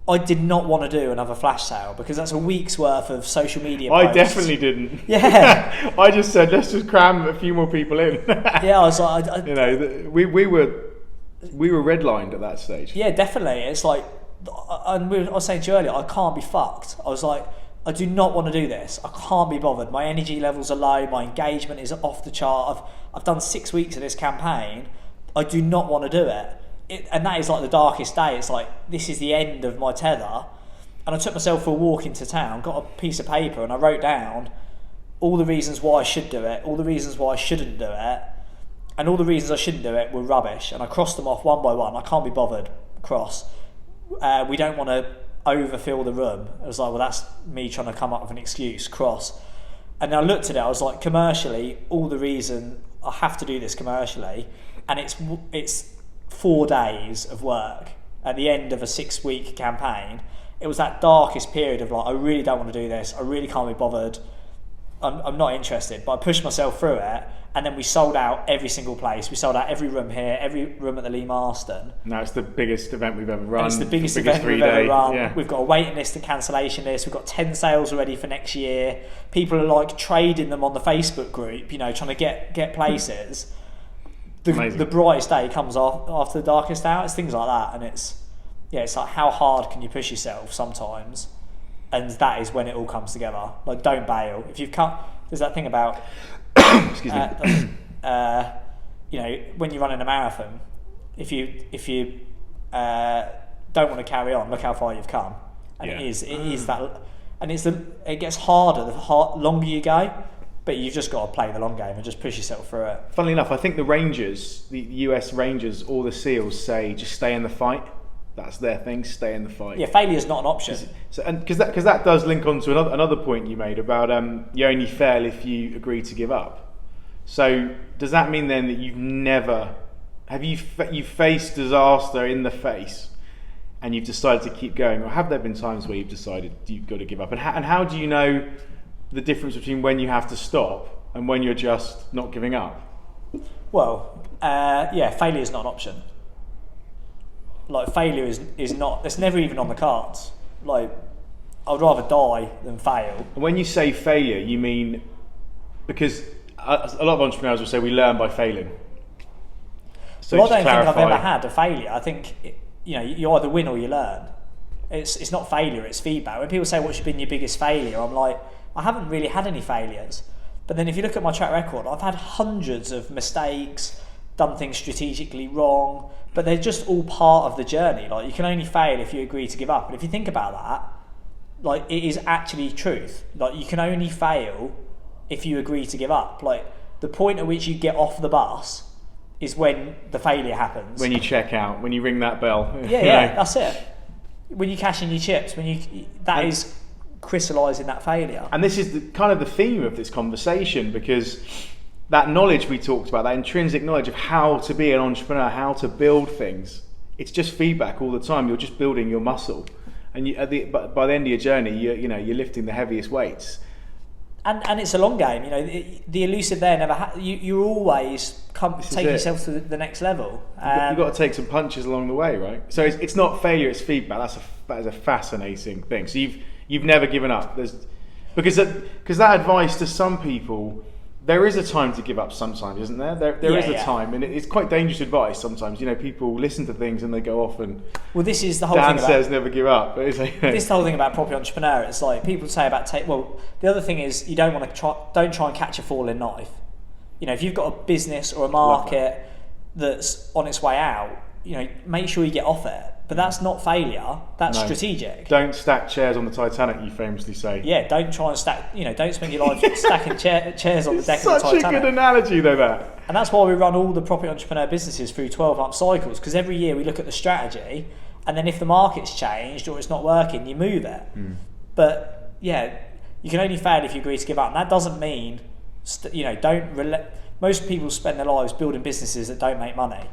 I did not want to do another flash sale because that's a week's worth of social media posts. I definitely didn't. Yeah. I just said, let's just cram a few more people in. Yeah, I was like... we were redlined at that stage. Yeah, definitely. It's like, and I was saying to you earlier, I can't be fucked. I was like, I do not want to do this. I can't be bothered. My energy levels are low. My engagement is off the chart. I've done 6 weeks of this campaign. I do not want to do it. And that is like the darkest day. It's like, this is the end of my tether. And I took myself for a walk into town, got a piece of paper, and I wrote down all the reasons why I should do it, all the reasons why I shouldn't do it, and all the reasons I shouldn't do it were rubbish. And I crossed them off one by one. I can't be bothered. Cross. We don't want to overfill the room. It was like, well, that's me trying to come up with an excuse. Cross. And then I looked at it. I was like, commercially, all the reason I have to do this commercially, and it's 4 days of work at the end of a 6-week campaign. It was that darkest period of like, I really don't want to do this. I really can't be bothered. I'm not interested. But I pushed myself through it. And then we sold out every single place. We sold out every room here, every room at the Lee Marston. Now it's the biggest event we've ever run. And it's the biggest event we've ever run. Yeah. We've got a waiting list and cancellation list. We've got 10 sales already for next year. People are like trading them on the Facebook group, trying to get places. The brightest day comes off after the darkest hour. It's things like that. And it's like, how hard can you push yourself sometimes? And that is when it all comes together. Like, don't bail. If you've there's that thing about... Excuse me. When you're running a marathon, if you don't want to carry on, look how far you've come. And it is that, and it gets harder the longer you go, but you've just got to play the long game and just push yourself through it. Funnily enough, I think the Rangers, the US Rangers, or the SEALs say just stay in the fight. That's their thing, stay in the fight. Yeah, failure is not an option. Because that does link on to another point you made about you only fail if you agree to give up. So does that mean then that you've faced disaster in the face and you've decided to keep going, or have there been times where you've decided you've got to give up? And how do you know the difference between when you have to stop and when you're just not giving up? Well, failure is not an option. Like, failure is not, it's never even on the cards. Like, I'd rather die than fail. And when you say failure, you mean, because a lot of entrepreneurs will say we learn by failing. So I don't think I've ever had a failure. I think, you either win or you learn. It's not failure, it's feedback. When people say, what's been your biggest failure? I'm like, I haven't really had any failures. But then if you look at my track record, I've had hundreds of mistakes, done things strategically wrong, but they're just all part of the journey. Like, you can only fail if you agree to give up. And if you think about that, like, it is actually truth. Like, you can only fail if you agree to give up. Like, the point at which you get off the bus is when the failure happens. When you check out, when you ring that bell. Yeah, that's it. When you cash in your chips, that is crystallising that failure. And this is kind of the theme of this conversation, because that knowledge we talked about, that intrinsic knowledge of how to be an entrepreneur, how to build things, it's just feedback all the time. You're just building your muscle, and by the end of your journey, you're lifting the heaviest weights. And it's a long game. The elusive there never. You're always take yourself to the next level. You've got to take some punches along the way, right? So it's not failure; it's feedback. That is a fascinating thing. So you've never given up. Because that advice to some people, there is a time to give up sometimes, isn't there? There is a time, and it's quite dangerous advice sometimes. People listen to things and they go off and. Well, this is the whole Dan thing about. says never give up. But it's this is the whole thing about property entrepreneur. It's like people say about Well, the other thing is you don't try and catch a falling knife. If you've got a business or a market that's on its way out, make sure you get off it. But that's not failure. That's strategic. Don't stack chairs on the Titanic, you famously say. Yeah, don't try and stack. Don't spend your life stacking chairs on the deck of the Titanic. Such a good analogy, though. That. And that's why we run all the property entrepreneur businesses through 12-month cycles. Because every year we look at the strategy, and then if the market's changed or it's not working, you move it. But yeah, you can only fail if you agree to give up. And that doesn't mean, most people spend their lives building businesses that don't make money.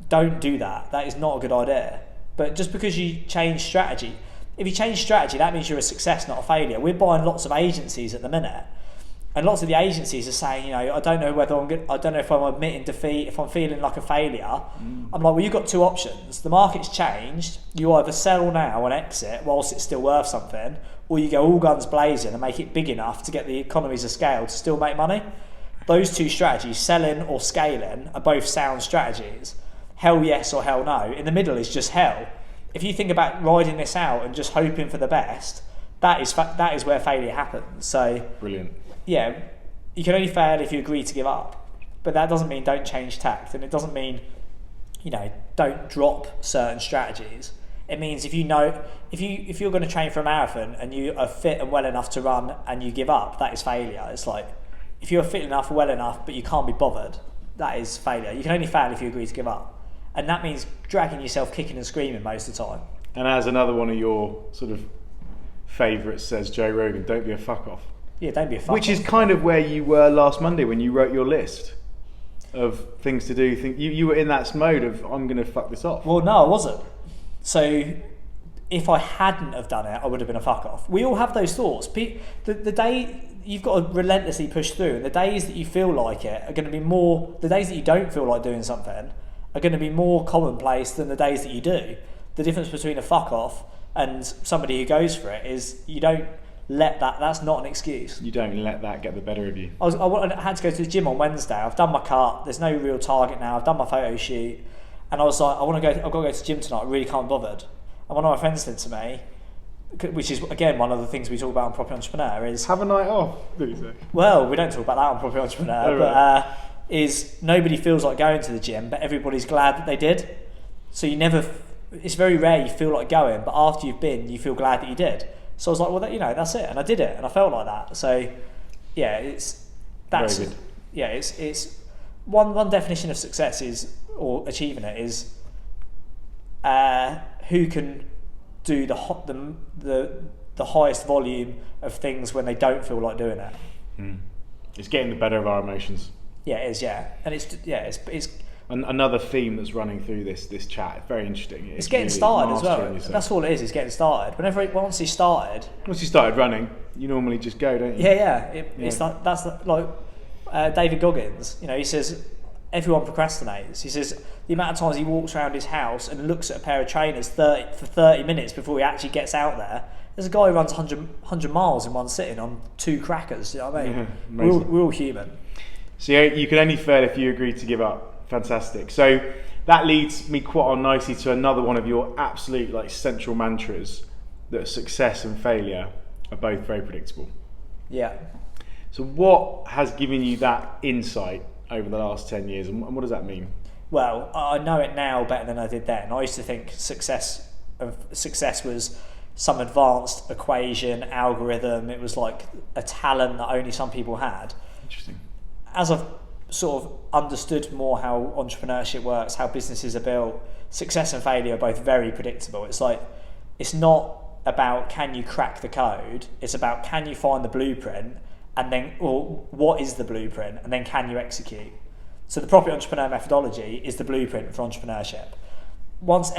Don't do that. That is not a good idea. But just because you change strategy, if you change strategy, that means you're a success, not a failure. We're buying lots of agencies at the minute, and lots of the agencies are saying, I don't know whether I don't know if I'm admitting defeat, if I'm feeling like a failure. I'm like, well, you've got two options. The market's changed. You either sell now and exit whilst it's still worth something, or you go all guns blazing and make it big enough to get the economies of scale to still make money. Those two strategies, selling or scaling, are both sound strategies. Hell yes or hell no. In the middle is just hell. If you think about riding this out and just hoping for the best, that is where failure happens. So brilliant. Yeah, you can only fail if you agree to give up. But that doesn't mean don't change tact, and it doesn't mean don't drop certain strategies. It means if you're going to train for a marathon and you are fit and well enough to run and you give up, that is failure. It's like if you're fit enough, well enough, but you can't be bothered, that is failure. You can only fail if you agree to give up. And that means dragging yourself kicking and screaming most of the time. And as another one of your sort of favourites says, Joe Rogan, don't be a fuck off. Yeah, don't be a fuck off. Which is kind of where you were last Monday when you wrote your list of things to do. You were in that mode of, I'm going to fuck this off. Well, no, I wasn't. So if I hadn't have done it, I would have been a fuck off. We all have those thoughts. The day you've got to relentlessly push through, and the days that you feel like it are going to be more, the days that you don't feel like doing something are going to be more commonplace than the days that you do. The difference between a fuck off and somebody who goes for it is you don't let that's not an excuse. You don't let that get the better of you. I had to go to the gym on Wednesday. I've done my cut. There's no real target now. I've done my photo shoot. And I was like, I've got to go to the gym tonight. I really can't be bothered. And one of my friends said to me, which is, again, one of the things we talk about on Property Entrepreneur is... Have a night off, did you say? Well, we don't talk about that on Property Entrepreneur, but is nobody feels like going to the gym, but everybody's glad that they did. So it's very rare you feel like going, but after you've been, you feel glad that you did. So I was like, well, that's it. And I did it, and I felt like that. So, yeah, it's one definition of success is, or achieving it is, who can do the highest volume of things when they don't feel like doing it. It's getting the better of our emotions. Yeah, it is. Yeah, and it's another theme that's running through this chat. It's very interesting. It's getting really started as well. That's all it is. It's getting started. Once you started running, you normally just go, don't you? Yeah. It's like David Goggins. He says everyone procrastinates. He says the amount of times he walks around his house and looks at a pair of trainers for 30 minutes before he actually gets out there. There's a guy who runs 100 miles in one sitting on 2 crackers. You know what I mean? Yeah, we're all human. So you can only fail if you agree to give up. Fantastic. So that leads me quite on nicely to another one of your absolute central mantras, that success and failure are both very predictable. Yeah. So what has given you that insight over the last 10 years, and what does that mean? Well, I know it now better than I did then. I used to think success was some advanced equation, algorithm. It was like a talent that only some people had. Interesting. As I've sort of understood more how entrepreneurship works, how businesses are built, success and failure are both very predictable. It's not about can you crack the code, it's about can you find the blueprint, and then, or what is the blueprint, and then can you execute. So the Property Entrepreneur methodology is the blueprint for entrepreneurship. Once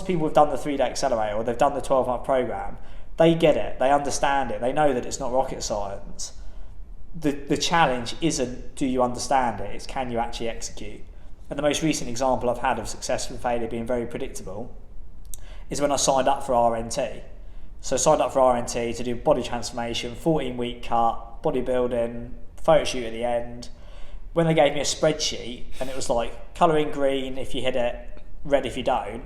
people have done the 3-day accelerator or they've done the 12-month program, they get it, they understand it, they know that it's not rocket science. The challenge isn't do you understand it, it's can you actually execute. And the most recent example I've had of success and failure being very predictable is when I signed up for RNT. So signed up for RNT to do body transformation, 14-week cut, bodybuilding, photo shoot at the end. When they gave me a spreadsheet and it was like colour in green if you hit it, red if you don't,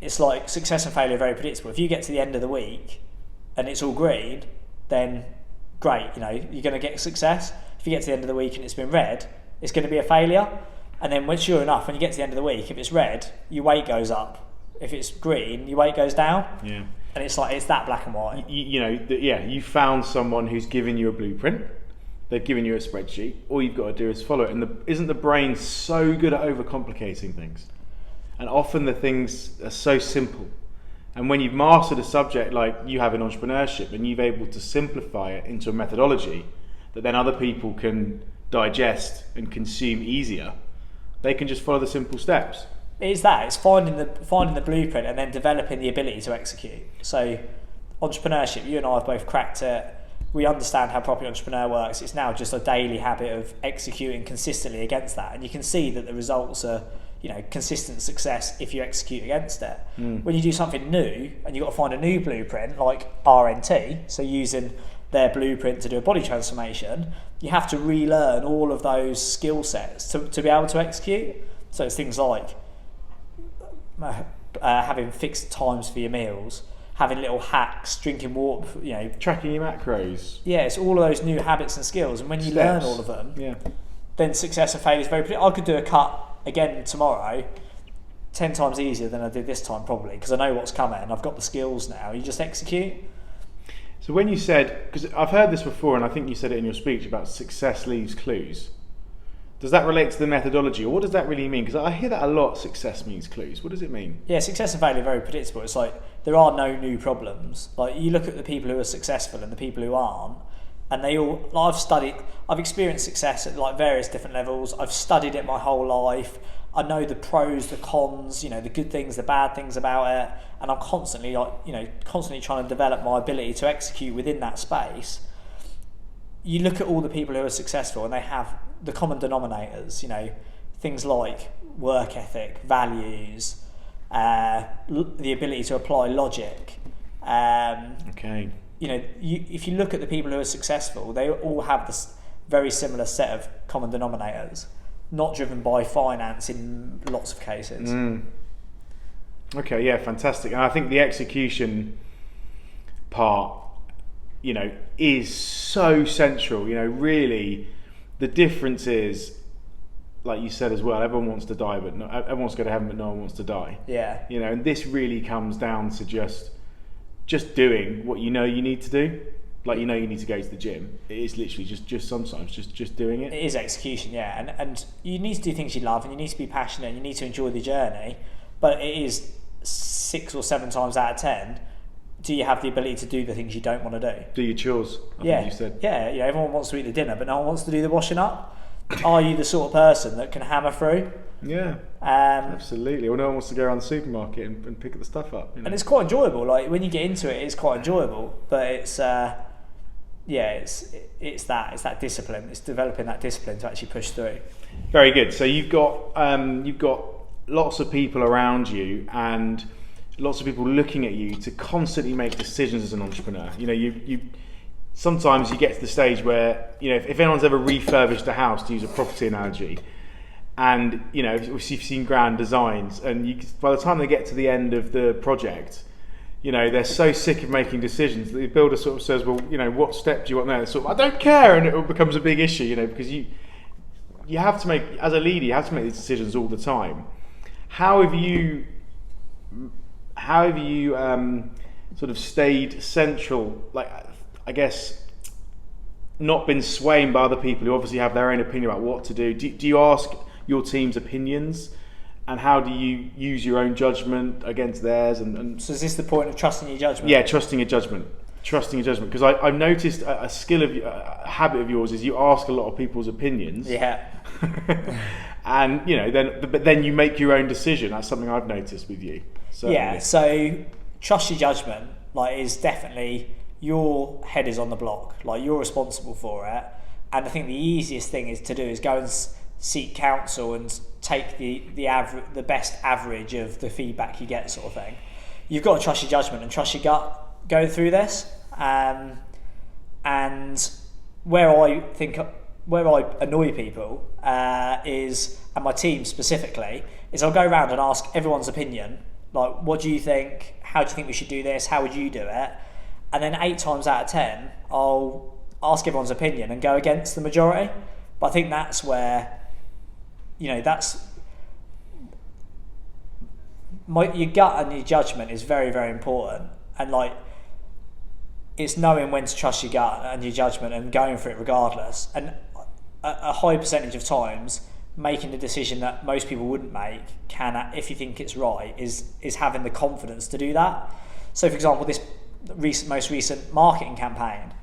it's like success and failure are very predictable. If you get to the end of the week and it's all green, then great, you know, you're going to get success. If you get to the end of the week and it's been red, it's going to be a failure. And then sure enough, when you get to the end of the week, if it's red, your weight goes up. If it's green, your weight goes down. Yeah. And it's like, it's that black and white. You found someone who's given you a blueprint. They've given you a spreadsheet. All you've got to do is follow it. And isn't the brain so good at overcomplicating things? And often the things are so simple. And when you've mastered a subject like you have in entrepreneurship and you've able to simplify it into a methodology that then other people can digest and consume easier, they can just follow the simple steps. It's finding the blueprint and then developing the ability to execute. So entrepreneurship, you and I have both cracked it. We understand how property entrepreneur works. It's now just a daily habit of executing consistently against that. And you can see that the results are, you know, consistent success if you execute against it. When you do something new and you've got to find a new blueprint like RNT, so using their blueprint to do a body transformation, you have to relearn all of those skill sets to be able to execute. So it's things like having fixed times for your meals, having little hacks, drinking water, you know, tracking your macros. Yeah, it's all of those new habits and skills, and when you learn all of them, then success and failure is very predictable. I could do a cut again tomorrow 10 times easier than I did this time, probably, because I know what's coming and I've got the skills now. You just execute. So when you said, because I've heard this before and I think you said it in your speech about success leaves clues, does that relate to the methodology, or what does that really mean? Because I hear that a lot, success means clues. What does it mean? Yeah, success and failure are very predictable. It's like there are no new problems. Like you look at the people who are successful and the people who aren't, and they all, I've experienced success at like various different levels. I've studied it my whole life. I know the pros, the cons, you know, the good things, the bad things about it, and I'm constantly trying to develop my ability to execute within that space. You look at all the people who are successful and they have the common denominators, you know, things like work ethic, values, the ability to apply logic. You know, if you look at the people who are successful, they all have this very similar set of common denominators, not driven by finance in lots of cases. Okay, yeah, fantastic. And I think the execution part, you know, is so central. You know, really, the difference is, like you said as well, everyone wants to die, but everyone wants to go to heaven, but no one wants to die. Yeah. You know, and this really comes down to just doing what you know you need to do. Like, you know, you need to go to the gym. It is literally just sometimes just doing it. It is execution, yeah. And you need to do things you love, and you need to be passionate, and you need to enjoy the journey. But it is 6 or 7 times out of 10, do you have the ability to do the things you don't want to do? Do your chores, I think you said. Yeah, you know, everyone wants to eat the dinner, but no one wants to do the washing up. Are you the sort of person that can hammer through? Yeah, absolutely. Or no one wants to go around the supermarket and pick up the stuff up. You know? And it's quite enjoyable. Like, when you get into it, it's quite enjoyable. But it's that discipline. It's developing that discipline to actually push through. Very good. So you've got lots of people around you and lots of people looking at you to constantly make decisions as an entrepreneur. You know, you sometimes you get to the stage where, you know, if anyone's ever refurbished a house, to use a property analogy, and, you know, if you've seen grand designs, and by the time they get to the end of the project, you know, they're so sick of making decisions that the builder sort of says, well, you know, what step do you want there? Sort of, I don't care, and it becomes a big issue, you know, because you have to make, as a leader, you have to make these decisions all the time. How have you sort of stayed central, like, I guess, not been swayed by other people who obviously have their own opinion about what to do? Do you ask your team's opinions, and how do you use your own judgment against theirs? And so is this the point of trusting your judgment? Yeah, trusting your judgment. Because I've noticed a habit of yours is you ask a lot of people's opinions. Yeah. And, you know, then you make your own decision. That's something I've noticed with you. Certainly. Yeah. So trust your judgment. Like, is definitely, your head is on the block. Like, you're responsible for it. And I think the easiest thing is go and seek counsel and take the best average of the feedback you get, sort of thing. You've got to trust your judgment and trust your gut. going through this, and where I annoy people is, and my team specifically, is I'll go around and ask everyone's opinion. Like, what do you think? How do you think we should do this? How would you do it? And then 8 times out of 10, I'll ask everyone's opinion and go against the majority. But I think that's where, your gut and your judgement is very, very important. And like, it's knowing when to trust your gut and your judgement and going for it regardless. And a high percentage of times, making the decision that most people wouldn't make if you think it's right, is having the confidence to do that. So for example, this most recent marketing campaign,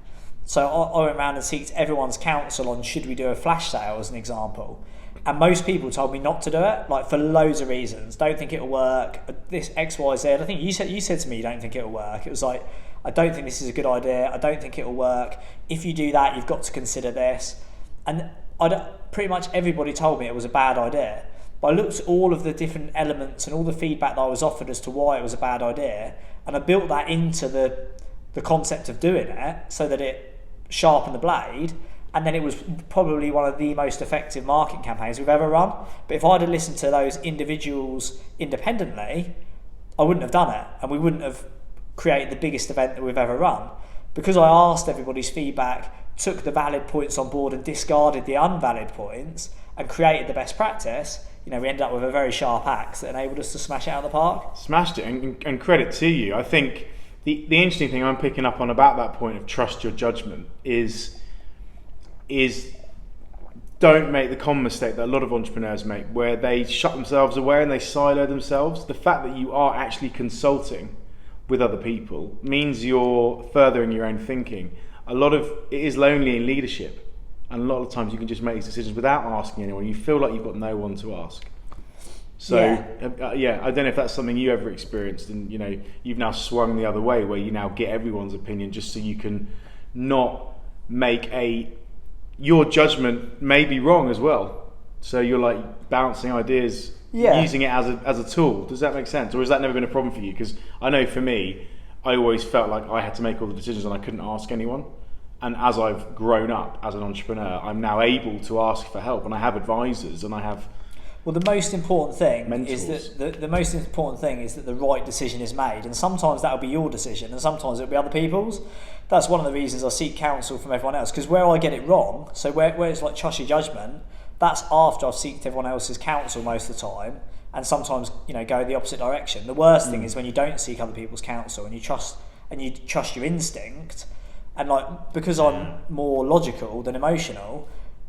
so I went around and sought everyone's counsel on should we do a flash sale as an example, and most people told me not to do it, like for loads of reasons. Don't think it'll work, this X, Y, Z. I think you said to me you don't think it'll work. It was like, I don't think this is a good idea, I don't think it'll work, if you do that you've got to consider this. And pretty much everybody told me it was a bad idea. But I looked at all of the different elements and all the feedback that I was offered as to why it was a bad idea, and I built that into the concept of doing it so that it sharpened the blade, and then it was probably one of the most effective marketing campaigns we've ever run. But if I'd have listened to those individuals independently, I wouldn't have done it, and we wouldn't have created the biggest event that we've ever run. Because I asked everybody's feedback, took the valid points on board and discarded the unvalid points, and created the best practice, we ended up with a very sharp axe that enabled us to smash it out of the park. Smashed it, and credit to you. I think the interesting thing I'm picking up on about that point of trust your judgment is don't make the common mistake that a lot of entrepreneurs make, where they shut themselves away and they silo themselves. The fact that you are actually consulting with other people means you're furthering your own thinking. It is lonely in leadership, and a lot of times you can just make these decisions without asking anyone. You feel like you've got no one to ask. So I don't know if that's something you ever experienced, and you've now swung the other way, where you now get everyone's opinion just so you can not make your judgment may be wrong as well. So you're like bouncing ideas, using it as a tool. Does that make sense, or has that never been a problem for you? Because I know for me, I always felt like I had to make all the decisions and I couldn't ask anyone. And as I've grown up as an entrepreneur, I'm now able to ask for help, and I have advisors, and I have. Well, the most important thing mentors. is that the most important thing is that the right decision is made, and sometimes that'll be your decision, and sometimes it'll be other people's. That's one of the reasons I seek counsel from everyone else, because where I get it wrong, so where it's like trust your judgment, that's after I've sought everyone else's counsel most of the time, and sometimes go the opposite direction. The worst thing is when you don't seek other people's counsel and you trust your instinct. And because I'm more logical than emotional,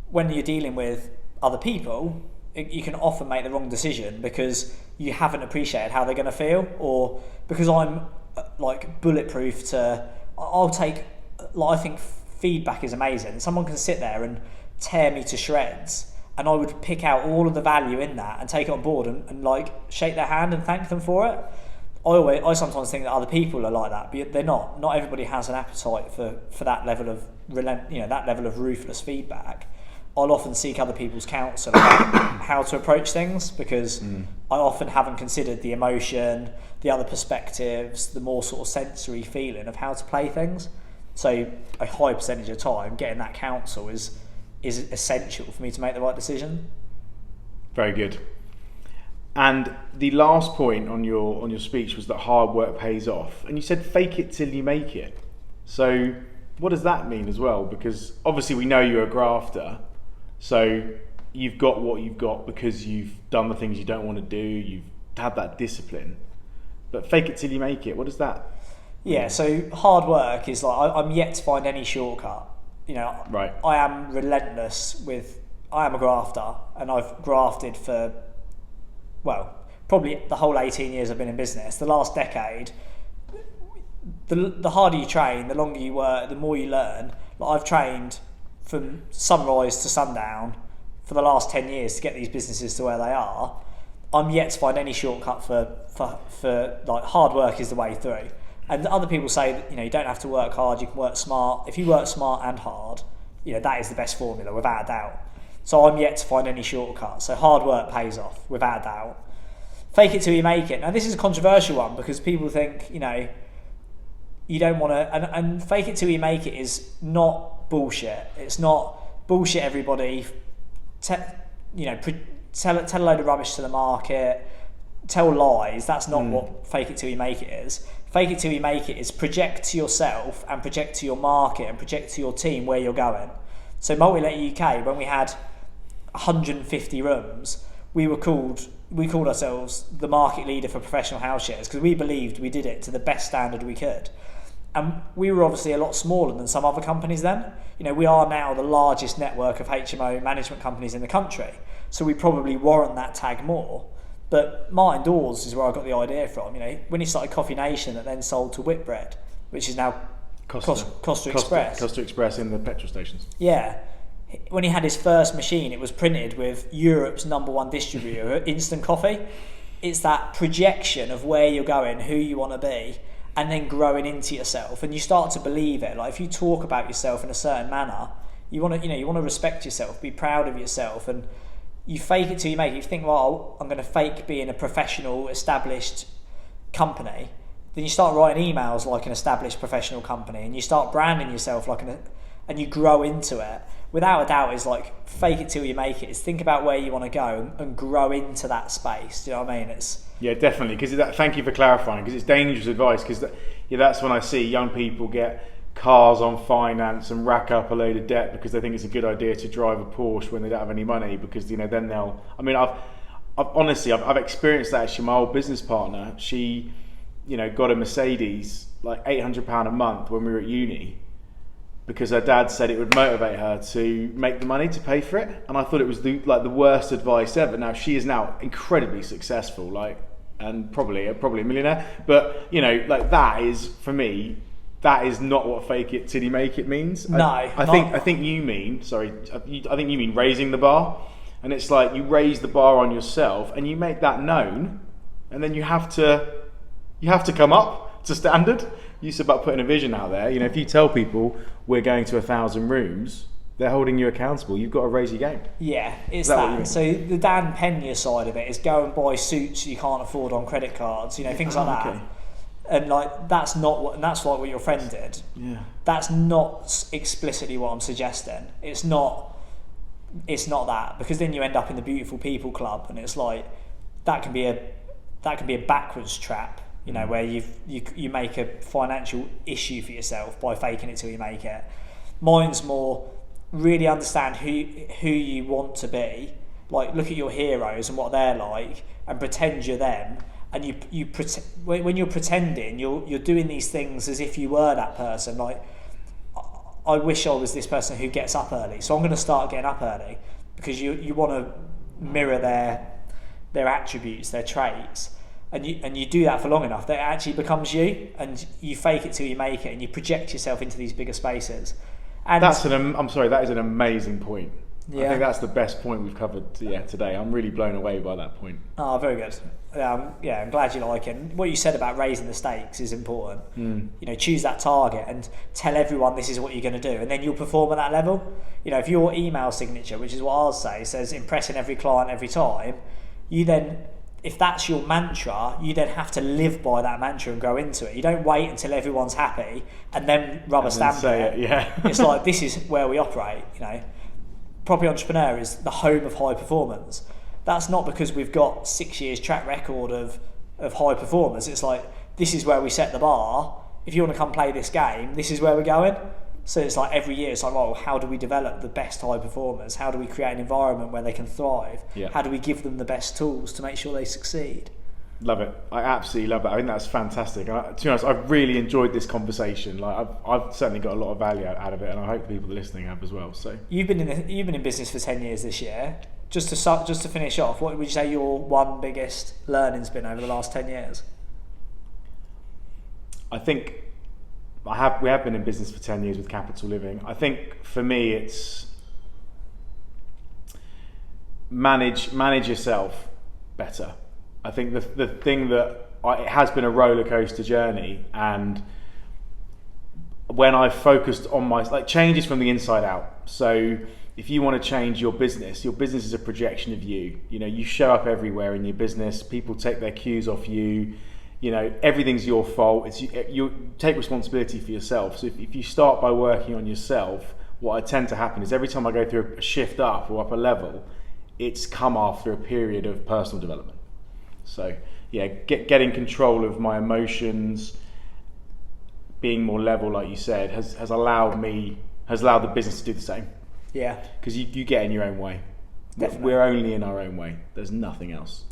when you're dealing with other people, you can often make the wrong decision because you haven't appreciated how they're going to feel, or because I'm bulletproof to. I think feedback is amazing. Someone can sit there and tear me to shreds, and I would pick out all of the value in that and take it on board and shake their hand and thank them for it. I sometimes think that other people are like that, but they're not. Not everybody has an appetite for that level of that level of ruthless feedback. I'll often seek other people's counsel about how to approach things, because I often haven't considered the emotion, the other perspectives, the more sort of sensory feeling of how to play things. So a high percentage of time, getting that counsel is essential for me to make the right decision. Very good. And the last point on your speech was that hard work pays off, and you said fake it till you make it. So what does that mean as well? Because obviously we know you're a grafter, so you've got what you've got because you've done the things you don't want to do, you've had that discipline. But fake it till you make it, what does that mean? Yeah, so hard work is I'm yet to find any shortcut. Right. I am relentless I am a grafter, and I've grafted for probably the whole 18 years I've been in business. The last decade, the harder you train, the longer you work, the more you learn. I've trained from sunrise to sundown for the last 10 years to get these businesses to where they are. I'm yet to find any shortcut for hard work is the way through. And other people say that you don't have to work hard, you can work smart. If you work smart and hard, that is the best formula without a doubt. So I'm yet to find any shortcut. So hard work pays off without a doubt. Fake it till you make it. Now this is a controversial one, because people think, you don't want to, and fake it till you make it is not bullshit. It's not bullshit. Everybody, tell a load of rubbish to the market, tell lies. That's not what fake it till you make it is. Fake it till you make it is project to yourself and project to your market and project to your team where you're going. So Multi-Let UK, when we had 150 rooms, we called ourselves the market leader for professional house shares because we believed we did it to the best standard we could. And we were obviously a lot smaller than some other companies then. We are now the largest network of HMO management companies in the country. So we probably warrant that tag more. But Martin Dawes is where I got the idea from. When he started Coffee Nation, that then sold to Whitbread, which is now Costa Express. Costa Express in the petrol stations. Yeah. When he had his first machine, it was printed with Europe's #1 distributor of instant coffee. It's that projection of where you're going, who you want to be, and then growing into yourself. And you start to believe it. Like if you talk about yourself in a certain manner, you want to respect yourself, be proud of yourself, and you fake it till you make it. You think, well, I'm going to fake being a professional, established company. Then you start writing emails like an established professional company, and you start branding yourself and you grow into it. Without a doubt, it's like fake it till you make it. It's think about where you want to go and grow into that space. Do you know what I mean? Yeah, definitely. Because thank you for clarifying. Because it's dangerous advice. Because that's when I see young people get cars on finance and rack up a load of debt because they think it's a good idea to drive a Porsche when they don't have any money because then they'll. I mean, I've honestly experienced that. Actually, my old business partner, she, got a Mercedes like £800 a month when we were at uni because her dad said it would motivate her to make the money to pay for it, and I thought it was the worst advice ever. Now she is now incredibly successful, and probably a millionaire, but that is for me. That is not what fake it till you make it means. No, I think you mean raising the bar, and it's like you raise the bar on yourself and you make that known, and then you have to come up to standard. You said about putting a vision out there. If you tell people we're going to 1,000 rooms, they're holding you accountable. You've got to raise your game. Yeah, it's that. So the Dan Pena side of it is go and buy suits you can't afford on credit cards. Things like that. Okay. And that's not what, and that's like what your friend did. Yeah. That's not explicitly what I'm suggesting. It's not that, because then you end up in the beautiful people club, and it's like that can be a backwards trap. Where you make a financial issue for yourself by faking it till you make it. Mine's more really understand who you want to be. Like look at your heroes and what they're like, and pretend you're them. And you when you're pretending, you're doing these things as if you were that person. Like, I wish I was this person who gets up early, so I'm going to start getting up early because you want to mirror their attributes, their traits, and you do that for long enough that it actually becomes you, and you fake it till you make it, and you project yourself into these bigger spaces. And that is an amazing point. Yeah. I think that's the best point we've covered today. I'm really blown away by that point. Oh, very good. I'm glad you like it. And what you said about raising the stakes is important. Choose that target and tell everyone this is what you're going to do, and then you'll perform at that level. If your email signature, which is what I'll say, says impressing every client every time, if that's your mantra, you then have to live by that mantra and grow into it. You don't wait until everyone's happy and then rubber stamp it. Yeah. It's like, this is where we operate. Property Entrepreneur is the home of high performance. That's not because we've got 6 years track record of high performance. It's like, this is where we set the bar. If you want to come play this game, this is where we're going. So it's like every year it's like, well, how do we develop the best high performers? How do we create an environment where they can thrive? Yeah. How do we give them the best tools to make sure they succeed? Love it. I absolutely love it. I think that's fantastic. To be honest, I've really enjoyed this conversation. I've certainly got a lot of value out of it, and I hope the people listening have as well. So you've been in business for 10 years this year. Just to finish off, what would you say your one biggest learning's been over the last 10 years? I think we have been in business for 10 years with Capital Living. I think for me it's manage yourself better. I think the thing that it has been a roller coaster journey, and when I've focused on changes from the inside out. So if you want to change your business is a projection of you. You show up everywhere in your business. People take their cues off you. everything's your fault. It's you take responsibility for yourself. So if you start by working on yourself, what I tend to happen is every time I go through a shift up or up a level, it's come after a period of personal development. So yeah, getting control of my emotions, being more level, like you said, has allowed the business to do the same. Yeah. Because you get in your own way. Definitely. We're only in our own way. There's nothing else.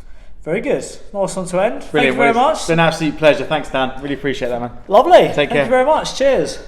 Very good. Nice one to end. Brilliant. Thank you very much. It's been an absolute pleasure. Thanks, Dan. Really appreciate that, man. Lovely. Take care. Thank you very much. Cheers.